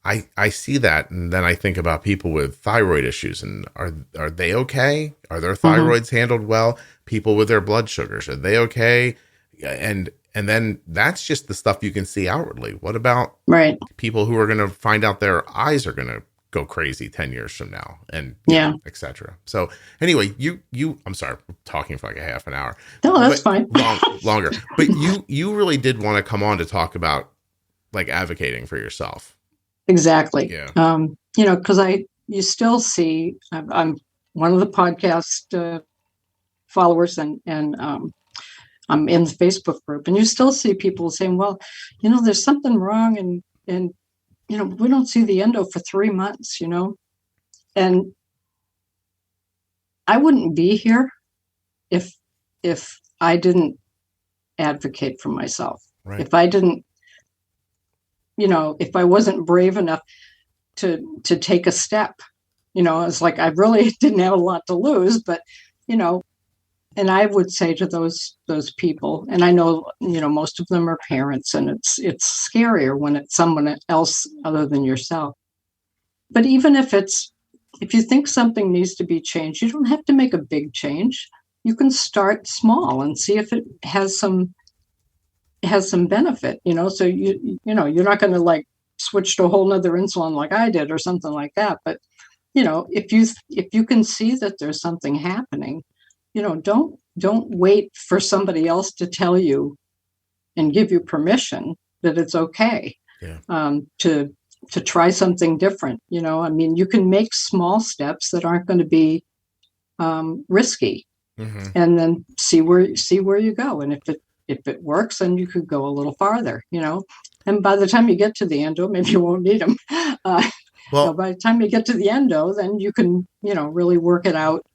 I see that. And then I think about people with thyroid issues and are they okay? Are their thyroids handled well? People with their blood sugars, are they okay? And then that's just the stuff you can see outwardly. What about people who are going to find out their eyes are going to go crazy 10 years from now and et cetera. So anyway, you I'm sorry, I'm talking for like a half an hour. No, that's fine. Longer. But you really did want to come on to talk about like advocating for yourself. Exactly. Yeah. Because you still see, I'm one of the podcast followers and I'm in the Facebook group, and you still see people saying, well, there's something wrong and we don't see the endo for 3 months, and I wouldn't be here if I didn't advocate for myself. Right. If I didn't, if I wasn't brave enough to take a step, it's like I really didn't have a lot to lose, but, and I would say to those people, and I know, most of them are parents, and it's scarier when it's someone else other than yourself. But even if you think something needs to be changed, you don't have to make a big change. You can start small and see if it has some benefit, so you're not going to like switch to a whole nother insulin like I did or something like that. But if you can see that there's something happening, don't wait for somebody else to tell you and give you permission that it's okay to try something different. You can make small steps that aren't going to be risky, and then see where you go. And if it works, then you could go a little farther. And by the time you get to the endo, maybe you won't need them. By the time you get to the endo, then you can really work it out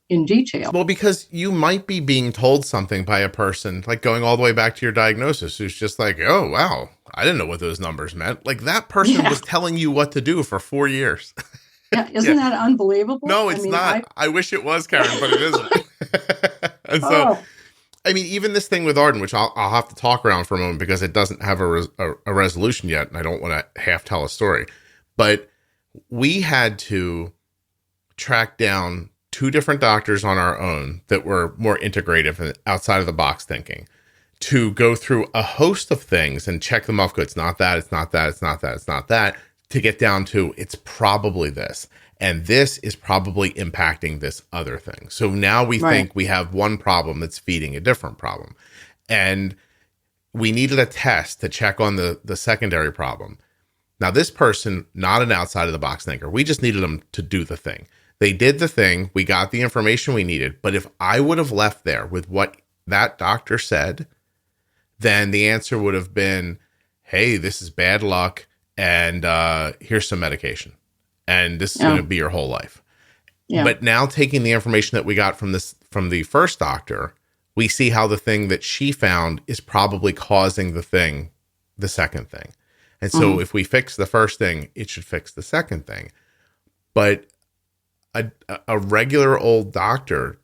in detail. Well, because you might be being told something by a person, like going all the way back to your diagnosis, who's just like, oh, wow, I didn't know what those numbers meant. Like that person was telling you what to do for 4 years. Yeah, isn't that unbelievable? No, it's not. I wish it was, Karen, but it isn't. And so, even this thing with Arden, which I'll have to talk around for a moment because it doesn't have a resolution yet, and I don't want to half tell a story. But we had to track down 2 different doctors on our own that were more integrative and outside of the box thinking to go through a host of things and check them off. It's not that, it's not that, it's not that, it's not that, to get down to it's probably this. And this is probably impacting this other thing. So now we think we have one problem that's feeding a different problem. And we needed a test to check on the secondary problem. Now, this person, not an outside of the box thinker, we just needed them to do the thing. They did the thing. We got the information we needed. But if I would have left there with what that doctor said, then the answer would have been, hey, this is bad luck. And here's some medication. And this is going to be your whole life. Yeah. But now taking the information that we got from the first doctor, we see how the thing that she found is probably causing the second thing. And so if we fix the first thing, it should fix the second thing. But a regular old doctor,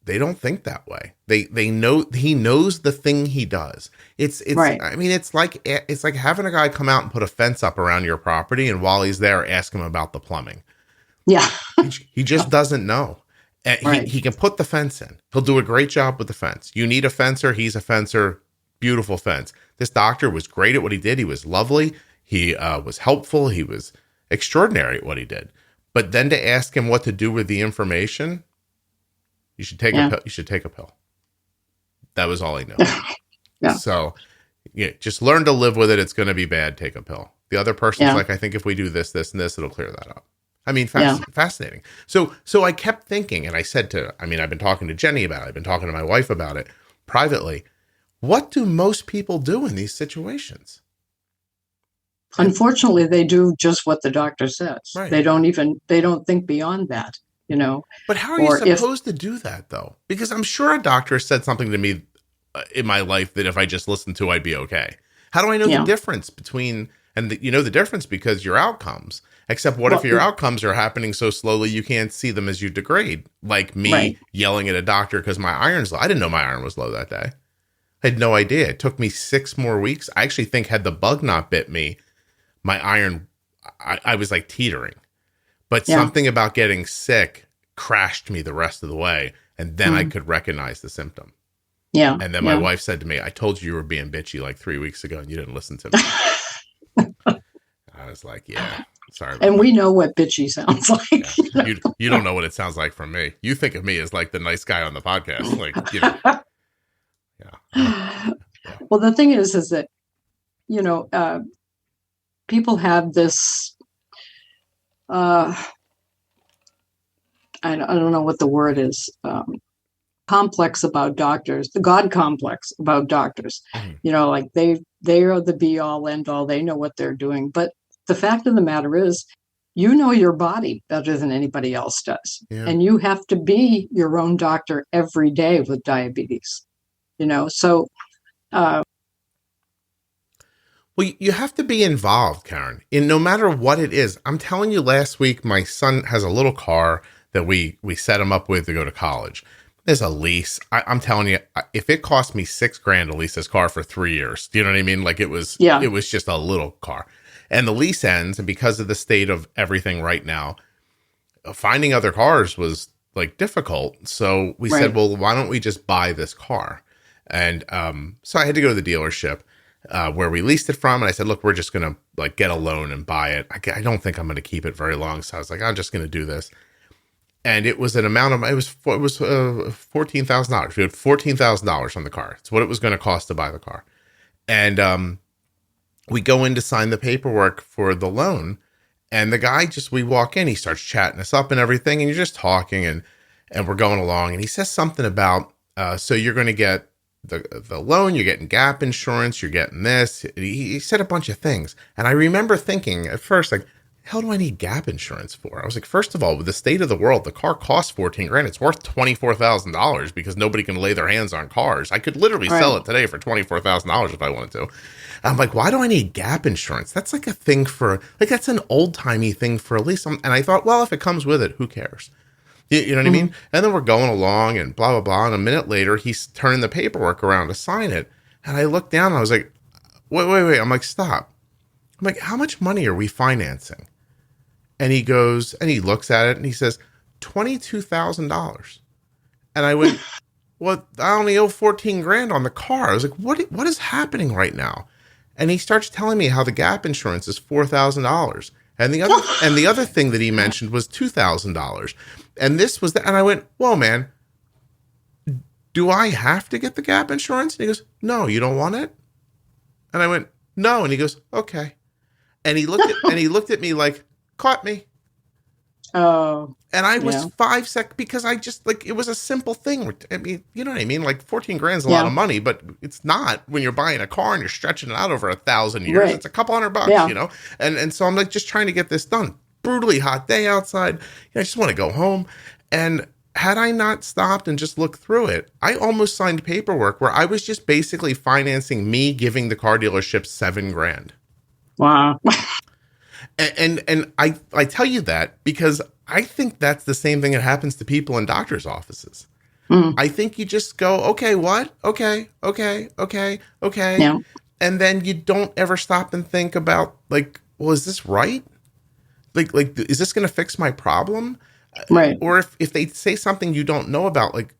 they don't think that way. They know he knows the thing he does. It's right. It's like having a guy come out and put a fence up around your property, and while he's there, ask him about the plumbing. Yeah, he just doesn't know. He can put the fence in. He'll do a great job with the fence. You need a fencer. He's a fencer. Beautiful fence. This doctor was great at what he did. He was lovely. He was helpful. He was extraordinary at what he did. But then to ask him what to do with the information, you should take a pill. You should take a pill. That was all he knew. So, just learn to live with it. It's going to be bad. Take a pill. The other person's like, I think if we do this, this, and this, it'll clear that up. Fascinating. So I kept thinking, and I said I've been talking to Jenny about it. I've been talking to my wife about it privately. What do most people do in these situations? Unfortunately, they do just what the doctor says. Right. They don't think beyond that, But how are you supposed to do that, though? Because I'm sure a doctor said something to me in my life that if I just listened to, I'd be okay. How do I know the difference between, the difference because your outcomes, except if your outcomes are happening so slowly you can't see them as you degrade? Like me yelling at a doctor because my iron's low. I didn't know my iron was low that day. I had no idea. It took me 6 more weeks. I actually think had the bug not bit me, my iron, I was like teetering. But something about getting sick crashed me the rest of the way. And then I could recognize the symptom. Yeah. And then my wife said to me, I told you were being bitchy like 3 weeks ago and you didn't listen to me. I was like, sorry. And we know what bitchy sounds like. Yeah. You don't know what it sounds like from me. You think of me as like the nice guy on the podcast. Like, Well, the thing is that, people have this, I don't know what the word is, complex about doctors, the God complex about doctors. Like they are the be all end all. They know what they're doing. But the fact of the matter is, you know your body better than anybody else does. Yeah. And you have to be your own doctor every day with diabetes, so. Well, you have to be involved, Karen, in no matter what it is. I'm telling you, last week, my son has a little car that we set him up with to go to college. There's a lease. I'm telling you, if it cost me $6,000 to lease this car for 3 years, do you know what I mean? Like it was just a little car, and the lease ends. And because of the state of everything right now, finding other cars was like difficult. So we said, well, why don't we just buy this car? And so I had to go to the dealership. where we leased it from. And I said, look, we're just going to like get a loan and buy it. I don't think I'm going to keep it very long. So I was like, I'm just going to do this. And it was an amount of, it was $14,000. We had $14,000 on the car. It's what it was going to cost to buy the car. And we go in to sign the paperwork for the loan. And the guy we walk in, he starts chatting us up and everything. And you're just talking and we're going along. And he says something about, so you're going to get the loan, you're getting gap insurance, you're getting this. He said a bunch of things. And I remember thinking at first, like, hell do I need gap insurance for? I was like, first of all, with the state of the world, the car costs $14,000. It's worth $24,000 because nobody can lay their hands on cars. I could literally sell it today for $24,000 if I wanted to. I'm like, why do I need gap insurance? That's like a thing for, like, that's an old timey thing for a lease. And I thought, well, if it comes with it, who cares? You know what I mean? And then we're going along and blah, blah, blah. And a minute later, he's turning the paperwork around to sign it. And I looked down and I was like, wait. I'm like, stop. I'm like, how much money are we financing? And he goes, and he looks at it and he says, $22,000. And I went, well, I only owe $14,000 on the car. I was like, what is happening right now? And he starts telling me how the gap insurance is $4,000. And the other thing that he mentioned was $2,000. And this was and I went, whoa, man, do I have to get the gap insurance? And he goes, no, you don't want it? And I went, no. And he goes, okay. And he looked at me like, caught me. Oh. And I was 5 seconds because I just like, it was a simple thing. I mean, you know what I mean? Like $14,000 is a lot of money, but it's not when you're buying a car and you're stretching it out over 1,000 years. Right. It's a couple $100, you know? And so I'm like, just trying to get this done. Brutally hot day outside. I just want to go home. And had I not stopped and just looked through it, I almost signed paperwork where I was just basically financing me giving the car dealership $7,000. Wow. And I tell you that because I think that's the same thing that happens to people in doctors' offices. I think you just go, okay, what? Okay. Yeah. And then you don't ever stop and think about like, well, is this right? Like, is this going to fix my problem? Right. Or if they say something you don't know about, like,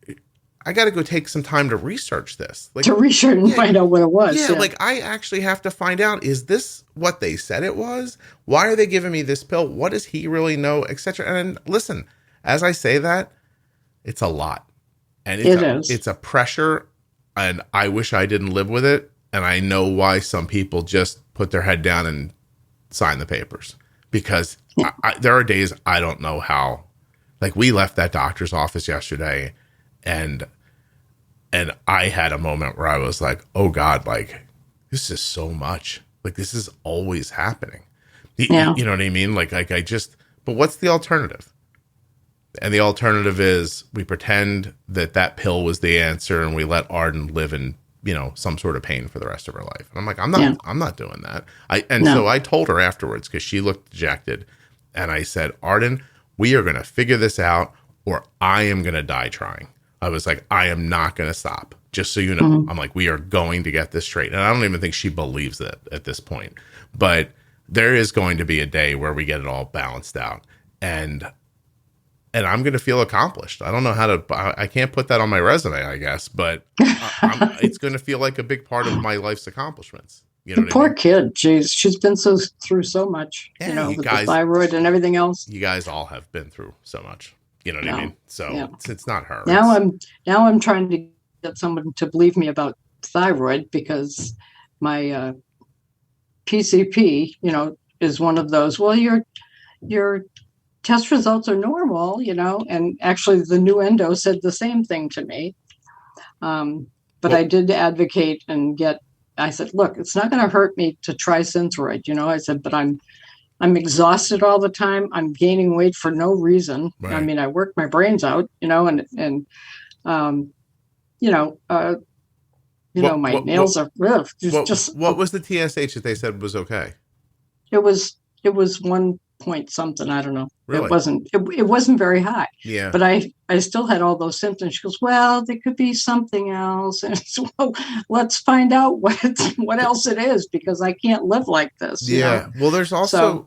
I got to go take some time to research this. Like, to research and find out what it was. Yeah, like I actually have to find out, is this what they said it was? Why are they giving me this pill? What does he really know, etc.? And listen, as I say that, it's a lot. And it's a pressure, and I wish I didn't live with it. And I know why some people just put their head down and sign the papers. Because there are days I don't know how. Like, we left that doctor's office yesterday, and I had a moment where I was like, oh God, like, this is so much. Like, this is always happening. You know what I mean? Like I just, but what's the alternative? And the alternative is we pretend that pill was the answer and we let Arden live in, some sort of pain for the rest of her life. And I'm like, I'm not doing that. So I told her afterwards, because she looked dejected, and I said, Arden, we are going to figure this out, or I am going to die trying. I was like, I am not going to stop. Just so you know, I'm like, we are going to get this straight. And I don't even think she believes it at this point. But there is going to be a day where we get it all balanced out. And I'm going to feel accomplished. I don't know how to, I can't put that on my resume, I guess, but it's going to feel like a big part of my life's accomplishments. You know the poor kid. Jeez, she's been through so much, with the thyroid and everything else. You guys all have been through so much. You know what I mean? So it's not her. Now I'm trying to get someone to believe me about thyroid, because my PCP, is one of those. Well, your test results are normal, and actually the new endo said the same thing to me. But I did advocate I said, look, it's not going to hurt me to try Synthroid. I said, but I'm exhausted all the time. I'm gaining weight for no reason. Right. I mean, I work my brains out, my nails are rough. What was the TSH that they said was okay? It was 1 point something. I don't know. Really? It wasn't very high. Yeah. But I still had all those symptoms. She goes, well, there could be something else. And so, well, let's find out what else it is, because I can't live like this. Yeah. Well, there's also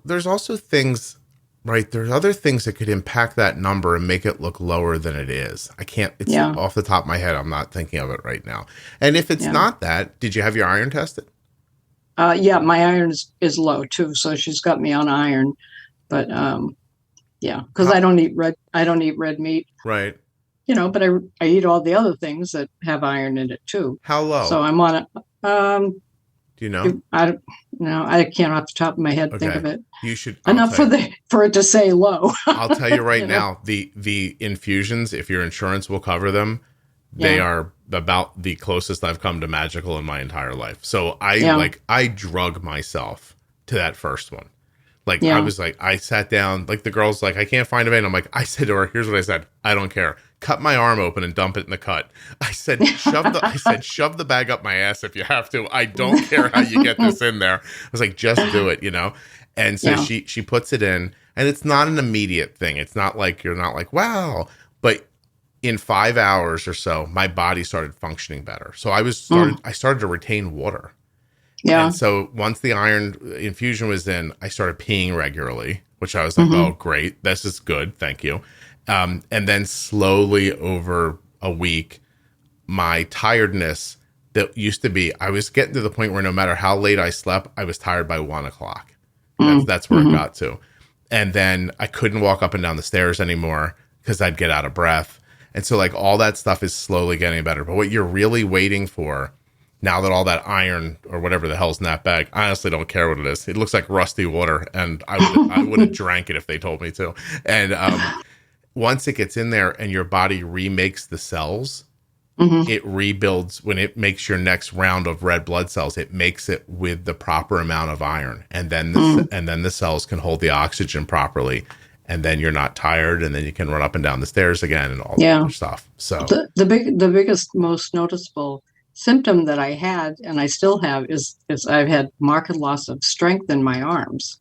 things, right? There's other things that could impact that number and make it look lower than it is. It's off the top of my head. I'm not thinking of it right now. And if it's not that, did you have your iron tested? Yeah, my iron is low too, so she's got me on iron. But yeah, because I don't eat red meat. Right. But I eat all the other things that have iron in it too. How low? So I'm on it. Do you know? I don't know. I can't off the top of my head think of it. You should enough for it to say low. I'll tell you right now, the infusions, if your insurance will cover them, they are about the closest I've come to magical in my entire life. So I drug myself to that first one. Like I was like, I sat down, like the girl's like, I can't find a vein. I'm like, I said to her, here's what I said. I don't care. Cut my arm open and dump it in the cut. I said, shove the bag up my ass if you have to. I don't care how you get this in there. I was like, just do it, And so she puts it in, and it's not an immediate thing. It's not like you're not like, wow. But in 5 hours or so, my body started functioning better. So I started to retain water. Yeah. And so once the iron infusion was in, I started peeing regularly, which I was like, oh, great. This is good. Thank you. And then slowly over a week, my tiredness that used to be, I was getting to the point where no matter how late I slept, I was tired by 1 o'clock. That's where it got to. And then I couldn't walk up and down the stairs anymore because I'd get out of breath. And so like all that stuff is slowly getting better. But what you're really waiting for, now that all that iron or whatever the hell's in that bag, I honestly don't care what it is. It looks like rusty water, and I would have drank it if they told me to. And once it gets in there and your body remakes the cells, it rebuilds. When it makes your next round of red blood cells, it makes it with the proper amount of iron, and then the cells can hold the oxygen properly, and then you're not tired, and then you can run up and down the stairs again and all that other stuff. So the biggest, most noticeable symptom that I had, and I still have, is I've had marked loss of strength in my arms.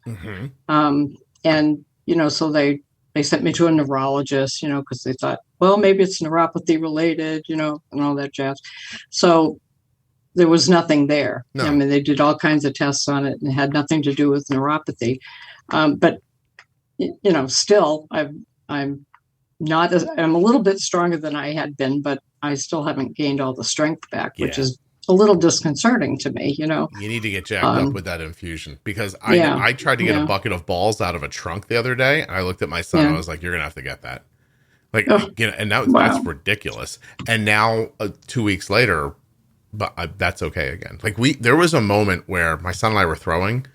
And so they sent me to a neurologist, because they thought, well, maybe it's neuropathy related, and all that jazz. So there was nothing there. No. I mean, they did all kinds of tests on it and it had nothing to do with neuropathy. But still, I'm a little bit stronger than I had been, but I still haven't gained all the strength back, which is a little disconcerting to me, You need to get jacked up with that infusion, because I tried to get a bucket of balls out of a trunk the other day, and I looked at my son and I was like, you're going to have to get that. And that's ridiculous. And now 2 weeks later, but that's okay again. There was a moment where my son and I were throwing,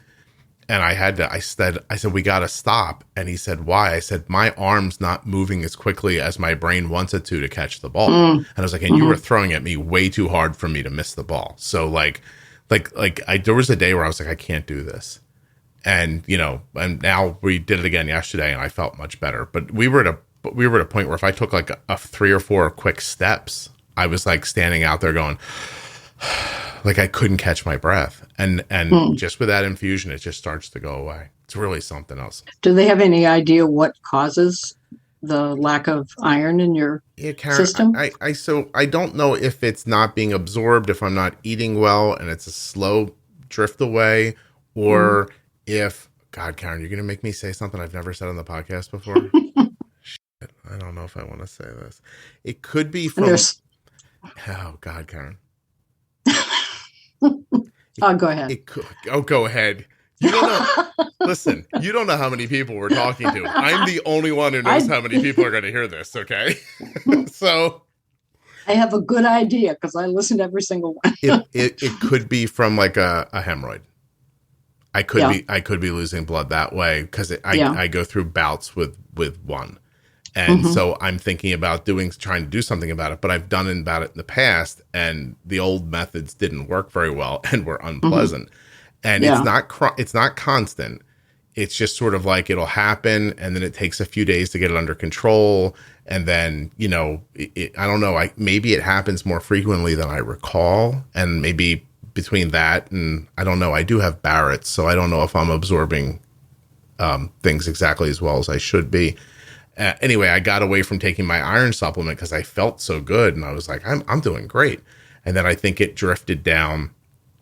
and I said, we got to stop. And he said, why? I said, my arm's not moving as quickly as my brain wants it to catch the ball. And I was like, and you were throwing at me way too hard for me to miss the ball. So there was a day where I was like, I can't do this. And, and now we did it again yesterday and I felt much better. But we were at a point where if I took like a 3 or 4 quick steps, I was like standing out there going, like I couldn't catch my breath. And just with that infusion, it just starts to go away. It's really something else. Do they have any idea what causes the lack of iron in your system? So I don't know if it's not being absorbed, if I'm not eating well and it's a slow drift away, or if, God, Karen, you're going to make me say something I've never said on the podcast before. Shit, I don't know if I want to say this. It could be from... Oh, God, Karen. Go ahead. Go ahead. You don't know. Listen, you don't know how many people we're talking to. I'm the only one who knows how many people are going to hear this. Okay, so I have a good idea because I listen to every single one. it could be from like a hemorrhoid. I could be losing blood that way because I go through bouts with one. And so I'm thinking about trying to do something about it, but I've done about it in the past, and the old methods didn't work very well and were unpleasant. And it's not constant. It's just sort of like it'll happen, and then it takes a few days to get it under control, and then I don't know. Maybe it happens more frequently than I recall, and maybe between that and I don't know. I do have Barrett's, so I don't know if I'm absorbing things exactly as well as I should be. Anyway, I got away from taking my iron supplement because I felt so good, and I was like, I'm doing great. And then I think it drifted down,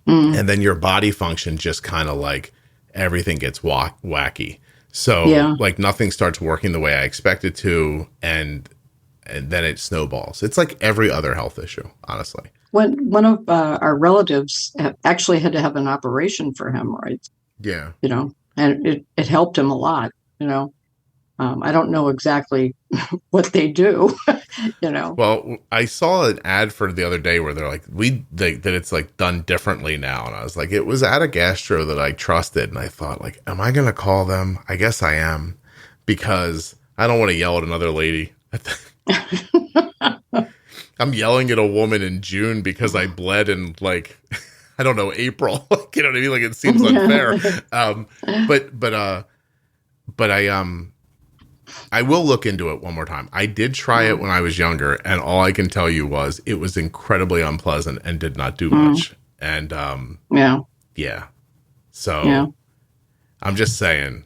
and then your body function just kind of like everything gets wacky. So like nothing starts working the way I expect it to, and then it snowballs. It's like every other health issue, honestly. one of our relatives actually had to have an operation for hemorrhoids. Yeah. And it helped him a lot. I don't know exactly what they do. Well, I saw an ad for the other day where they're like, that it's like done differently now. And I was like, it was at a gastro that I trusted. And I thought, like, am I going to call them? I guess I am, because I don't want to yell at another lady. I'm yelling at a woman in June because I bled in, like, I don't know, April. You know what I mean? Like, it seems unfair. But I will look into it one more time. I did try it when I was younger, and all I can tell you was it was incredibly unpleasant and did not do much. And yeah. So I'm just saying.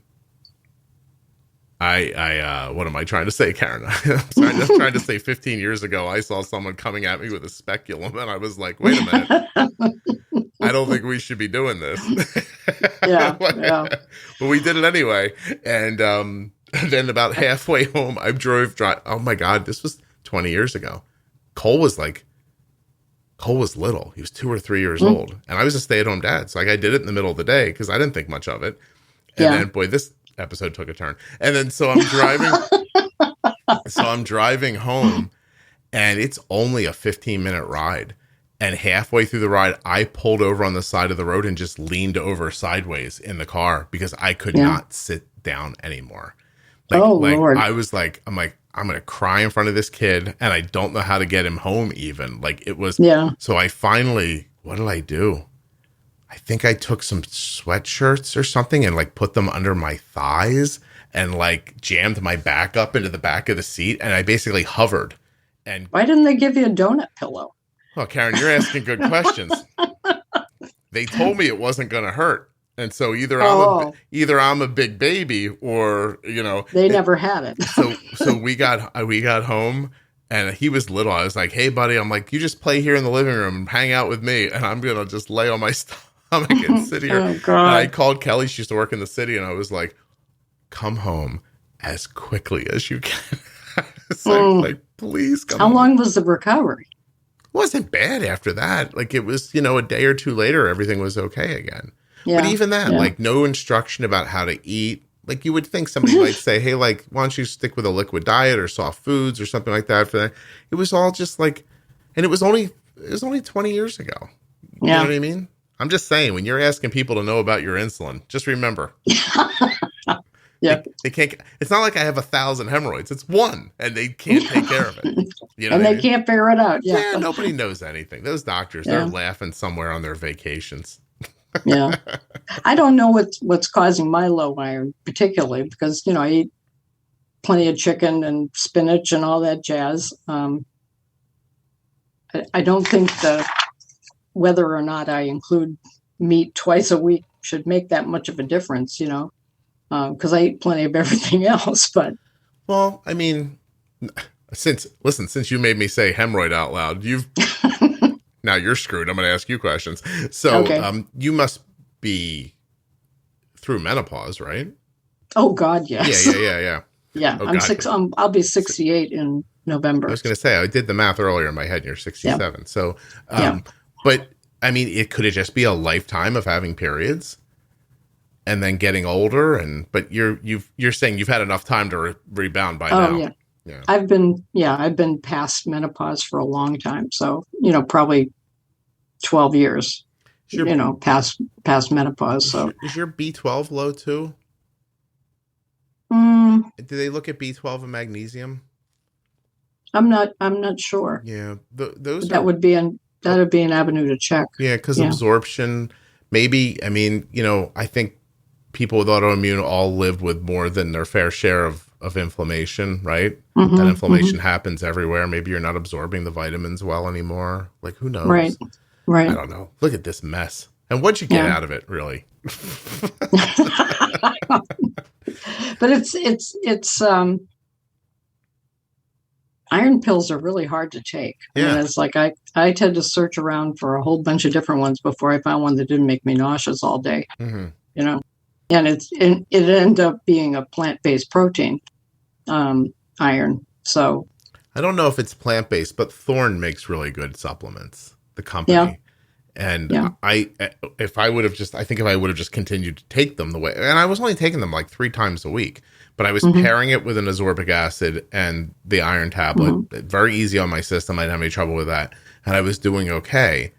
What am I trying to say, Karen? I'm trying to say 15 years ago, I saw someone coming at me with a speculum, and I was like, wait a minute. I don't think we should be doing this. But we did it anyway. And then about halfway home, I drove. Oh my God, this was 20 years ago. Cole was little. He was 2 or 3 years old. And I was a stay-at-home dad. So I did it in the middle of the day because I didn't think much of it. And then, boy, this episode took a turn. And then so I'm driving home, and it's only a 15-minute ride. And halfway through the ride, I pulled over on the side of the road and just leaned over sideways in the car because I could not sit down anymore. Lord. I was like, I'm going to cry in front of this kid, and I don't know how to get him home even. Like, it was. Yeah. So I finally, what did I do? I think I took some sweatshirts or something and like put them under my thighs and like jammed my back up into the back of the seat. And I basically hovered. And why didn't they give you a donut pillow? Well, Karen, you're asking good questions. They told me it wasn't going to hurt. And so either I'm a big baby or, they never had it. So we got home, and he was little. I was like, hey buddy, I'm like, you just play here in the living room and hang out with me. And I'm going to just lay on my stomach and sit here. Oh, God. And I called Kelly. She used to work in the city. And I was like, come home as quickly as you can. It's like, please come home. How long was the recovery? It wasn't bad after that. Like, it was, a day or two later, everything was okay again. Yeah. But even that, like, no instruction about how to eat. Like, you would think somebody might say, hey, like, why don't you stick with a liquid diet or soft foods or something like that for that. It was all just like, and it was only 20 years ago. You know what I mean? I'm just saying, when you're asking people to know about your insulin, just remember. They can't. It's not like I have 1,000 hemorrhoids. It's one, and they can't take care of it. And they can't figure it out. Yeah, nobody knows anything. Those doctors, they're laughing somewhere on their vacations. Yeah, I don't know what's causing my low iron particularly because I eat plenty of chicken and spinach and all that jazz. I don't think whether or not I include meat twice a week should make that much of a difference, because I eat plenty of everything else. But well, I mean, since you made me say hemorrhoid out loud, now you're screwed. I'm going to ask you questions. So, you must be through menopause, right? Oh God, yes. Yeah. Yeah, oh, I'll be 68 in November. I was going to say, I did the math earlier in my head, and you're 67. Yep. So, but I mean, it could just be a lifetime of having periods and then getting older. But you're saying you've had enough time to rebound by now. Yeah. I've been past menopause for a long time. So, probably 12 years, past menopause. So is your B12 low too? Do they look at B12 and magnesium? I'm not sure. Yeah. That would be an avenue to check. Yeah. Cause absorption, maybe, I mean, I think people with autoimmune all live with more than their fair share of inflammation, right? Mm-hmm, that inflammation happens everywhere. Maybe you're not absorbing the vitamins well anymore. Like, who knows? Right. I don't know. Look at this mess. And what'd you get out of it, really? But it's iron pills are really hard to take. Yeah. I mean, it's like I tend to search around for a whole bunch of different ones before I found one that didn't make me nauseous all day. Mm-hmm. And it ended up being a plant-based protein, iron. So I don't know if it's plant-based, but Thorne makes really good supplements. the company. Yeah. And Yeah. I think if I would have just continued to take them the way, and I was only taking them like 3 times a week, but I was pairing it with an ascorbic acid and the iron tablet. Very easy on my system. I didn't have any trouble with that. And I was doing okay.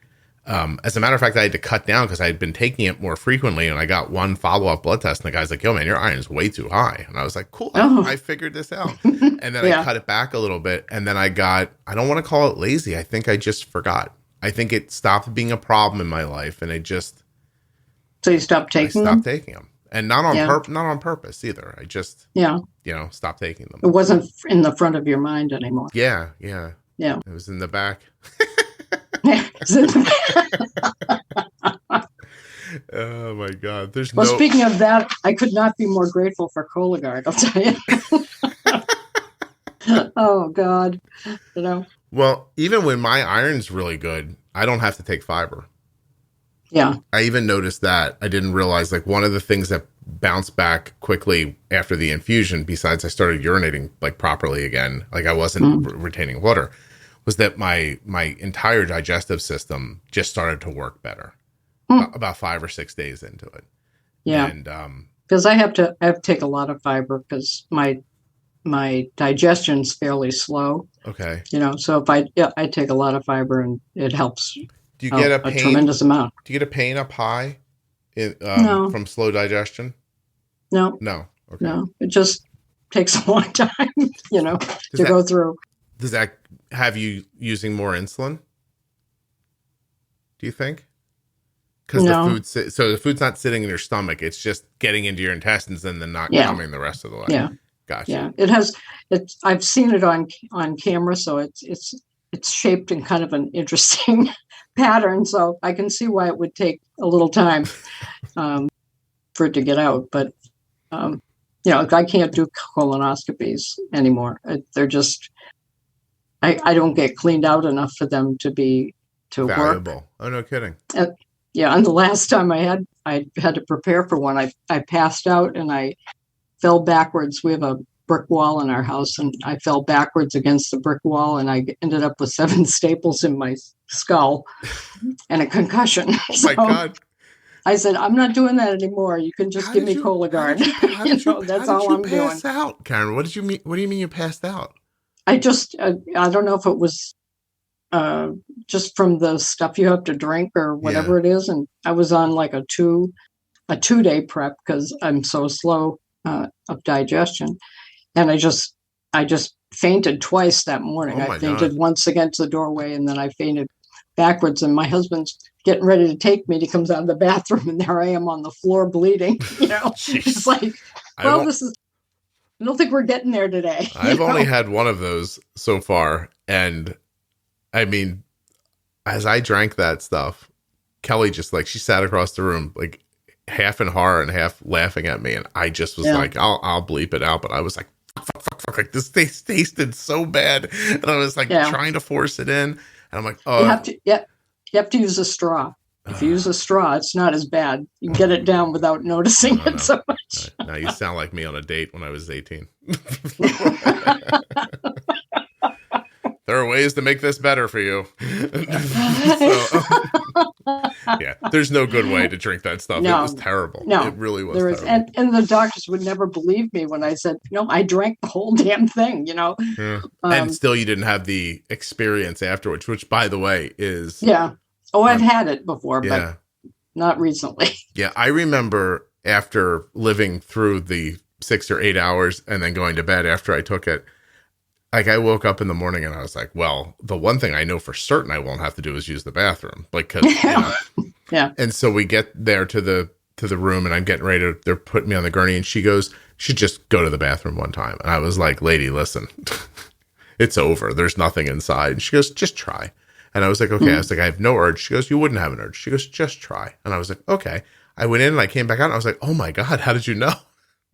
As a matter of fact, I had to cut down because I had been taking it more frequently, and I got one follow-up blood test, and the guy's like, yo, man, your iron's way too high. And I was like, cool, I figured this out. And then I cut it back a little bit, and then I don't want to call it lazy. I think I just forgot. I think it stopped being a problem in my life, and So you stopped taking them? taking them. And not on purpose either. I just, stopped taking them. It wasn't in the front of your mind anymore. Yeah. Yeah. It was in the back. Oh my God! Speaking of that, I could not be more grateful for Cologuard. I'll tell you. Oh God, Well, even when my iron's really good, I don't have to take fiber. Yeah. I even noticed that. I didn't realize, like, one of the things that bounced back quickly after the infusion, besides I started urinating like properly again, like I wasn't retaining water, was that my entire digestive system just started to work better about 5 or 6 days into it. Yeah. And because I have to take a lot of fiber because my digestion's fairly slow. Okay. So if I take a lot of fiber, and it helps. Do you get a tremendous amount? Do you get a pain up high No. from slow digestion? No. No. Okay. No. It just takes a long time, to go through. Does that have you using more insulin? Do you think? Because the food's not sitting in your stomach; it's just getting into your intestines and then not coming the rest of the way. Yeah, gotcha. Yeah, I've seen it on camera, so it's shaped in kind of an interesting pattern. So I can see why it would take a little time for it to get out. But I can't do colonoscopies anymore. They're just I don't get cleaned out enough for them to valuable. Work. Oh, no kidding. And the last time I had to prepare for one, I passed out and I fell backwards. We have a brick wall in our house, and I fell backwards against the brick wall, and I ended up with 7 staples in my skull and a concussion. Oh my God. I said, I'm not doing that anymore. You can just give me Cologuard. That's all I'm doing. Pass out, Karen? What did you mean? What do you mean you passed out? I just, I don't know if it was just from the stuff you have to drink or whatever it is. And I was on like a 2-day prep because I'm so slow of digestion. And I just fainted twice that morning. I fainted once against the doorway, and then I fainted backwards. And my husband's getting ready to take me. And he comes out of the bathroom, and there I am on the floor bleeding. It's like, well, I don't think we're getting there today. I've only had one of those so far. And I mean, as I drank that stuff, Kelly just she sat across the room, like half in horror and half laughing at me. And I just was like, I'll bleep it out. But I was like, fuck, like this tasted so bad. And I was like trying to force it in. And I'm like, oh. You have to use a straw. If you use a straw, it's not as bad. You can get it down without noticing it so much. Now you sound like me on a date when I was 18. There are ways to make this better for you. There's no good way to drink that stuff. No, it was terrible. No, it really was terrible. And the doctors would never believe me when I said, I drank the whole damn thing, Yeah. And still you didn't have the experience afterwards, which, by the way, is... Yeah. Oh, I've had it before, but not recently. Yeah, I remember after living through the 6 or 8 hours and then going to bed after I took it, like I woke up in the morning and I was like, well, the one thing I know for certain I won't have to do is use the bathroom. Like, 'cause, Yeah. And so we get there to the room, and I'm getting ready to, they're putting me on the gurney, and she goes, you should just go to the bathroom one time. And I was like, lady, listen, it's over. There's nothing inside. And she goes, just try. And I was like, okay. I was like, I have no urge. She goes, you wouldn't have an urge. She goes, just try. And I was like, okay. I went in and I came back out and I was like, oh my God, how did you know?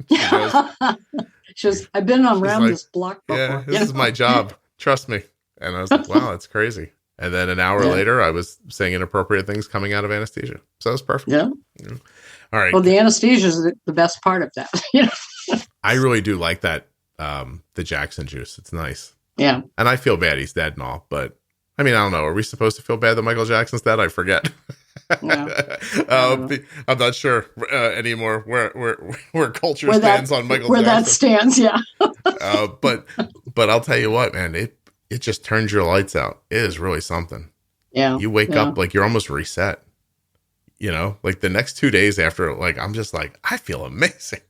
She goes, I've been around this block before. Yeah, this is my job. Trust me. And I was like, wow, that's crazy. And then an hour later, I was saying inappropriate things coming out of anesthesia. So it was perfect. Yeah. All right. Well, the anesthesia is the best part of that. I really do like that, the Jackson juice. It's nice. Yeah. And I feel bad he's dead and all, but I mean, I don't know. Are we supposed to feel bad that Michael Jackson's dead? I forget. Yeah. I'm not sure anymore where culture stands on Michael Jackson. Where that stands, yeah. But I'll tell you what, man, it just turns your lights out. It is really something. Yeah. You wake up like you're almost reset. You know, like the next 2 days after, like I'm just like, I feel amazing.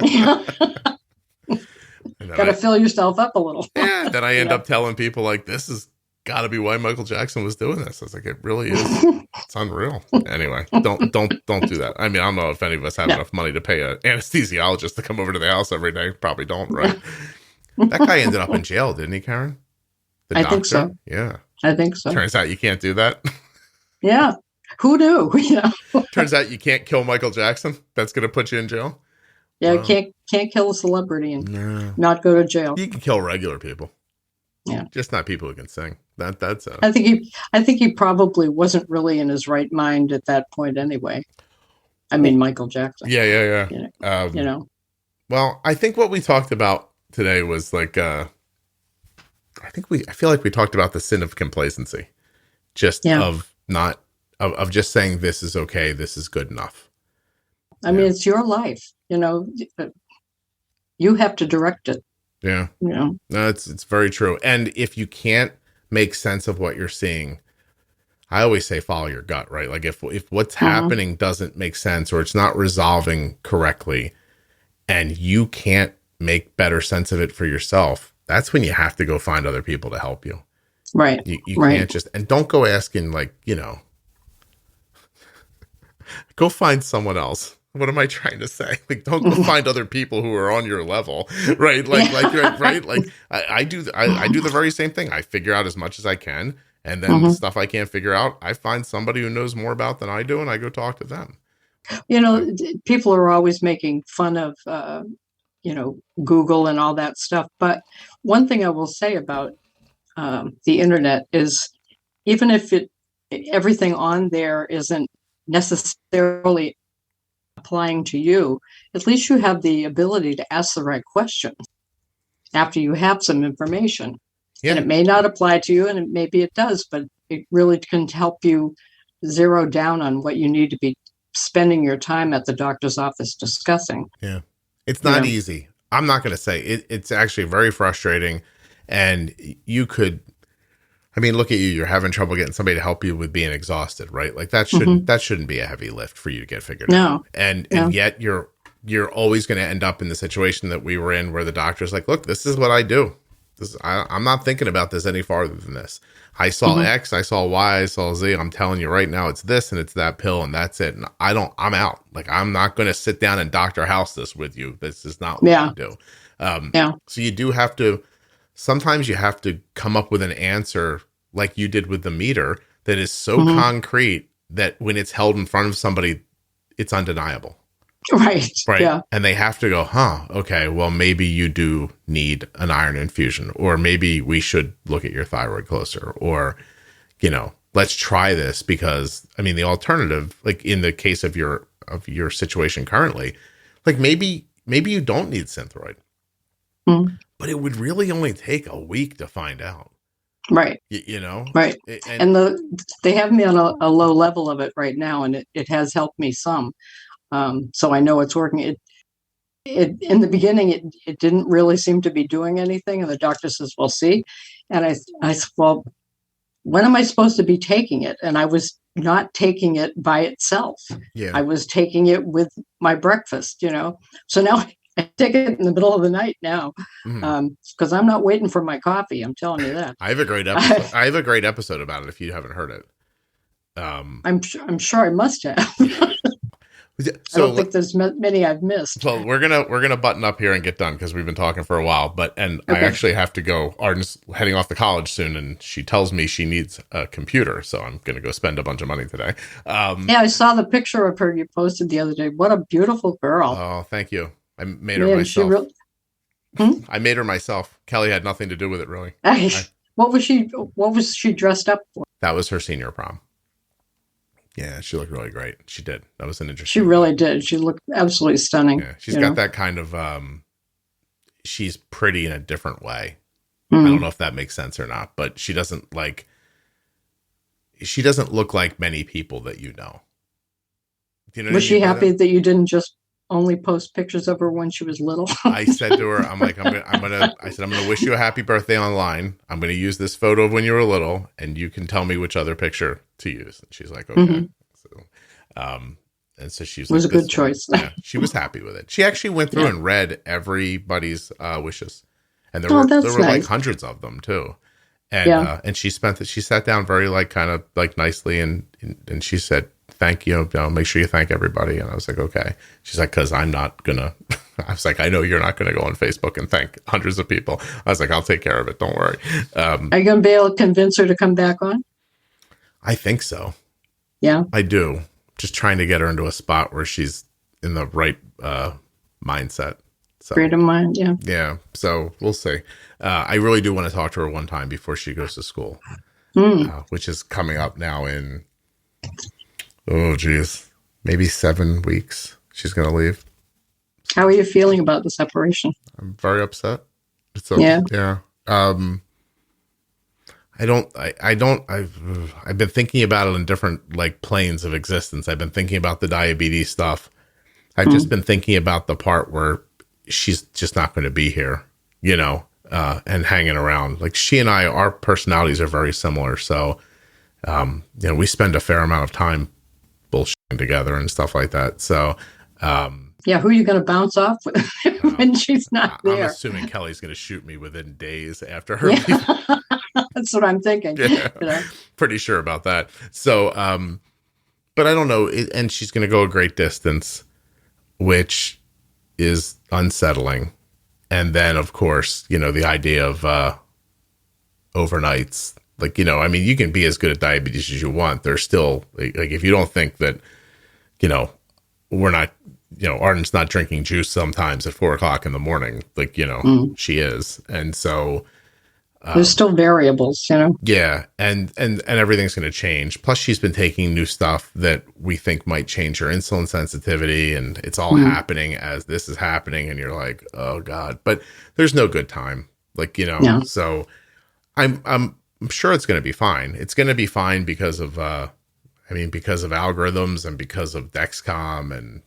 Yeah. Got to fill yourself up a little. Yeah. Then I end up telling people like, this has got to be why Michael Jackson was doing this. I was like, it really is. It's unreal. Anyway, don't do that. I mean, I don't know if any of us have enough money to pay an anesthesiologist to come over to the house every day. Probably don't, right? That guy ended up in jail, didn't he, Karen? I think so. Yeah. I think so. Turns out you can't do that. Yeah. Who knew? Turns out you can't kill Michael Jackson. That's going to put you in jail. Yeah, can't kill a celebrity and not go to jail. You can kill regular people. Yeah, just not people who can sing. That's. I think he probably wasn't really in his right mind at that point anyway. I mean, Michael Jackson. Yeah. You know. Well, I think what we talked about today was like, I feel like we talked about the sin of complacency, of just saying this is okay, this is good enough. I mean, it's your life. You have to direct it. Yeah. No, it's very true. And if you can't make sense of what you're seeing, I always say follow your gut, right? Like if what's happening doesn't make sense or it's not resolving correctly and you can't make better sense of it for yourself, that's when you have to go find other people to help you. Right. You can't just, and don't go asking like, go find someone else. What am I trying to say? Like, don't go find other people who are on your level, right? Right? Like, I do the very same thing. I figure out as much as I can, and then the stuff I can't figure out, I find somebody who knows more about than I do, and I go talk to them. People are always making fun of, Google and all that stuff. But one thing I will say about the internet is, even if everything on there isn't necessarily applying to you, at least you have the ability to ask the right questions after you have some information. Yeah. And it may not apply to you, and maybe it does, but it really can help you zero down on what you need to be spending your time at the doctor's office discussing. Yeah. It's not easy. I'm not going to say it's actually very frustrating. And you could, I mean, look at you. You're having trouble getting somebody to help you with being exhausted, right? Like that shouldn't be a heavy lift for you to get figured out. And yet you're always going to end up in the situation that we were in, where the doctor's like, look, this is what I do. I'm not thinking about this any farther than this. I saw X, I saw Y, I saw Z. I'm telling you right now, it's this and it's that pill and that's it. And I'm out. Like, I'm not going to sit down and Dr. House this with you. This is not what I do. So you do have to, sometimes you have to come up with an answer like you did with the meter that is so concrete that when it's held in front of somebody, it's undeniable. Right. Yeah. And they have to go, okay, well, maybe you do need an iron infusion, or maybe we should look at your thyroid closer, or, let's try this, because I mean, the alternative, like in the case of your situation currently, like maybe you don't need Synthroid, but it would really only take a week to find out. Right. Right. And they have me on a low level of it right now, and it has helped me some. So I know it's working. It in the beginning, it didn't really seem to be doing anything. And the doctor says, well, see. And I said, well, when am I supposed to be taking it? And I was not taking it by itself. Yeah. I was taking it with my breakfast, So now I take it in the middle of the night now, because I'm not waiting for my coffee. I'm telling you that. I have a great episode. I have a great episode about it if you haven't heard it. I'm sure I must have. So, I don't think there's many I've missed. So we're gonna button up here and get done, because we've been talking for a while. I actually have to go. Arden's heading off to college soon, and she tells me she needs a computer, so I'm gonna go spend a bunch of money today. I saw the picture of her you posted the other day. What a beautiful girl! Oh, thank you. I made her myself. I made her myself. Kelly had nothing to do with it, really. What was she dressed up for? That was her senior prom. Yeah, she looked really great. She did. That was an interesting. She really did. She looked absolutely stunning. Yeah, she's got that kind of. She's pretty in a different way. I don't know if that makes sense or not, but she doesn't like. she doesn't look like many people that you know. Do you know Was what I she mean by happy that? that you didn't just only post pictures of her when she was little? I said to her, I said, I'm gonna wish you a happy birthday online. I'm gonna use this photo of when you were little, and you can tell me which other picture to use. And she's like, okay. Mm-hmm. So, and so she's It was like, a good this choice. one. Yeah, she was happy with it. She actually went through Yeah. and read everybody's wishes, and there Oh, were that's like nice. hundreds of them too. Yeah. And she sat down very like kind of like nicely, and she said, thank you, make sure you thank everybody. And I was like, okay. She's like, because I'm not gonna. I was like, I know you're not gonna go on Facebook and thank hundreds of people. I was like, I'll take care of it, don't worry. Are you gonna be able to convince her to come back on? I think so. Yeah. I do. Just trying to get her into a spot where she's in the right mindset. So, Freedom mind. Yeah. yeah. So we'll see. I really do want to talk to her one time before she goes to school, which is coming up now in, maybe 7 weeks. She's going to leave. How are you feeling about the separation? I'm very upset. Yeah. Yeah. I've been thinking about it in different like planes of existence. I've been thinking about the diabetes stuff. I've just been thinking about the part where she's just not going to be here, and hanging around. Like she and I, our personalities are very similar. So, we spend a fair amount of time bullshitting together and stuff like that. So, Yeah. Who are you going to bounce off with when she's not I'm there? assuming Kelly's going to shoot me within days after her. Yeah. That's what I'm thinking. Yeah. Pretty sure about that. So, but I don't know. And she's going to go a great distance, which is unsettling. And then, of course, the idea of overnights. Like, you can be as good at diabetes as you want. There's still, like if you don't think that, we're not, Arden's not drinking juice sometimes at 4:00 in the morning. Like, she is. And so, there's still variables, yeah. And everything's going to change. Plus she's been taking new stuff that we think might change her insulin sensitivity. And it's all happening as this is happening. And you're like, oh God, but there's no good time. Like, Yeah. So I'm sure it's going to be fine. It's going to be fine because of, because of algorithms and because of Dexcom and,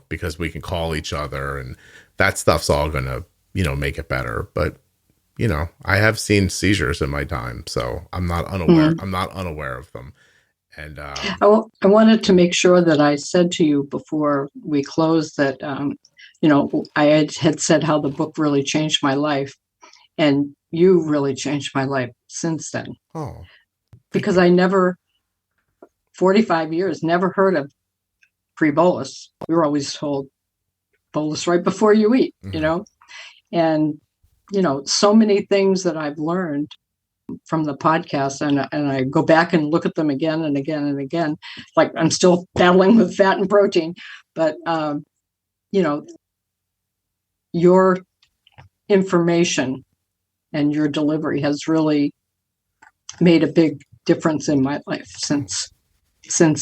because we can call each other and that stuff's all going to, make it better. But, I have seen seizures in my time, so I'm not unaware. I'm not unaware of them. And I wanted to make sure that I said to you before we closed that, I had said how the book really changed my life, and you really changed my life since then. Oh, because I never, 45 years, never heard of pre-bolus. We were always told bolus right before you eat, and so many things that I've learned from the podcast, and I go back and look at them again and again and again. Like I'm still battling with fat and protein, but your information and your delivery has really made a big difference in my life since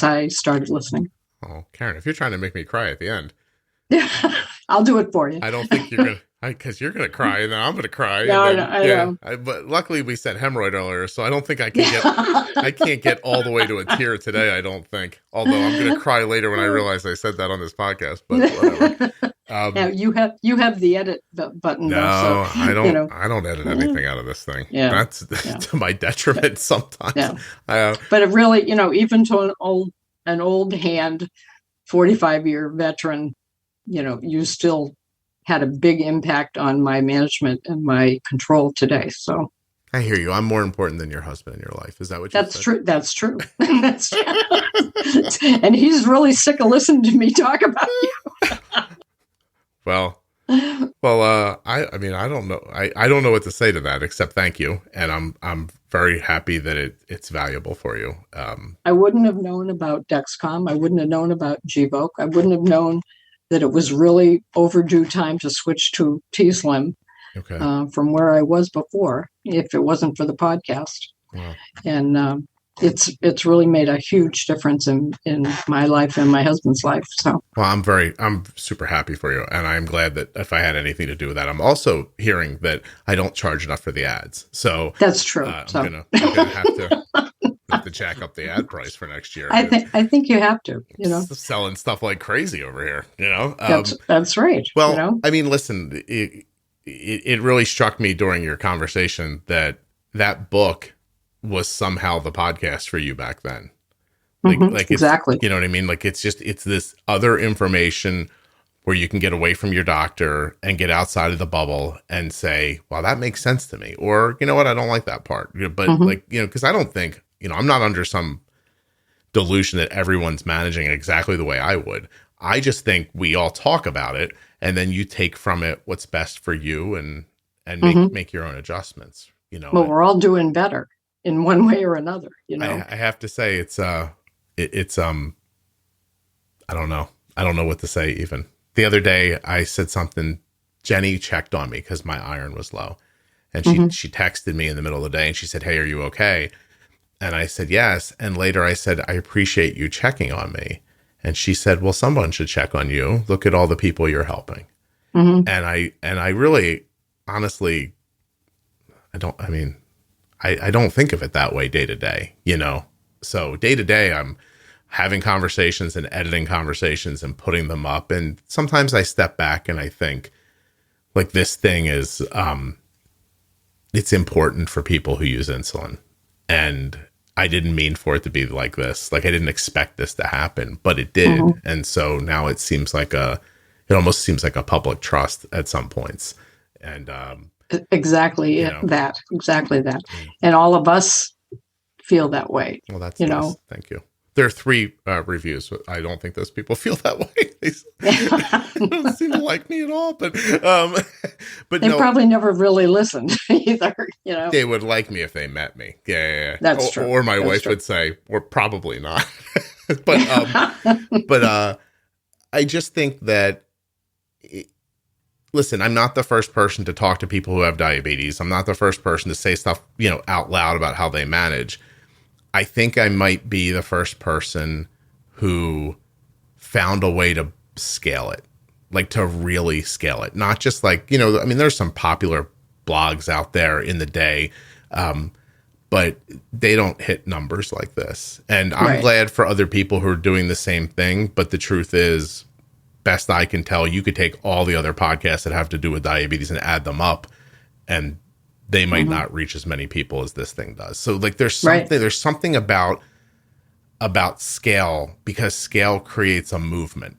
I started listening. Oh, Karen, if you're trying to make me cry at the end, I'll do it for you. I don't think you're gonna. Because you're going to cry and then I'm going to cry. No, and then, I know. But luckily we said hemorrhoid earlier, so I don't think I can't get all the way to a tear today, I don't think. Although I'm going to cry later when I realize I said that on this podcast, but whatever. Now you have the edit button. No, though, so, I don't. I don't edit anything out of this thing. Yeah. That's to my detriment sometimes. Yeah. But it really, even to an old hand, 45-year veteran, you still had a big impact on my management and my control today. So I hear you. I'm more important than your husband in your life. Is that what you That's said? true. That's true. That's true. And he's really sick of listening to me talk about you. Well, I don't know. I don't know what to say to that except thank you. And I'm very happy that it's valuable for you. I wouldn't have known about Dexcom. I wouldn't have known about Gvoke. I wouldn't have known that it was really overdue time to switch to T-Slim from where I was before, if it wasn't for the podcast. Wow. And it's really made a huge difference in my life and my husband's life. So, well, I'm super happy for you, and I'm glad that if I had anything to do with that. I'm also hearing that I don't charge enough for the ads, so that's true. I'm gonna have to have to jack up the ad price for next year. I think you have to, selling stuff like crazy over here, That's right. Well, I mean, listen, it really struck me during your conversation that book was somehow the podcast for you back then. Like exactly. You know what I mean? Like it's this other information where you can get away from your doctor and get outside of the bubble and say, well, that makes sense to me. Or, you know what? I don't like that part. But because I don't think, I'm not under some delusion that everyone's managing it exactly the way I would. I just think we all talk about it and then you take from it what's best for you and make your own adjustments, Well, we're all doing better in one way or another, I have to say it's I don't know. I don't know what to say even. The other day I said something, Jenny checked on me because my iron was low. And she texted me in the middle of the day and she said, "Hey, are you okay?" And I said, "Yes." And later I said, "I appreciate you checking on me." And she said, "Well, someone should check on you. Look at all the people you're helping." And I really, honestly, I don't think of it that way day to day, So day to day, I'm having conversations and editing conversations and putting them up. And sometimes I step back and I think, like, this thing is, it's important for people who use insulin. And I didn't mean for it to be like this. Like, I didn't expect this to happen, but it did. And so now it almost seems like a public trust at some points. And, exactly that. And all of us feel that way. Well, that's nice. Thank you. There are 3 reviews. I don't think those people feel that way. They don't seem to like me at all. But they probably never really listened either. They would like me if they met me. Yeah. That's true. Or my wife would say, "We're probably not." but I just think that. Listen, I'm not the first person to talk to people who have diabetes. I'm not the first person to say stuff, out loud about how they manage. I think I might be the first person who found a way to scale it, like to really scale it. Not just like, there's some popular blogs out there in the day, but they don't hit numbers like this. And I'm glad for other people who are doing the same thing. But the truth is, best I can tell, you could take all the other podcasts that have to do with diabetes and add them up, and they might not reach as many people as this thing does. So like there's something about scale, because scale creates a movement.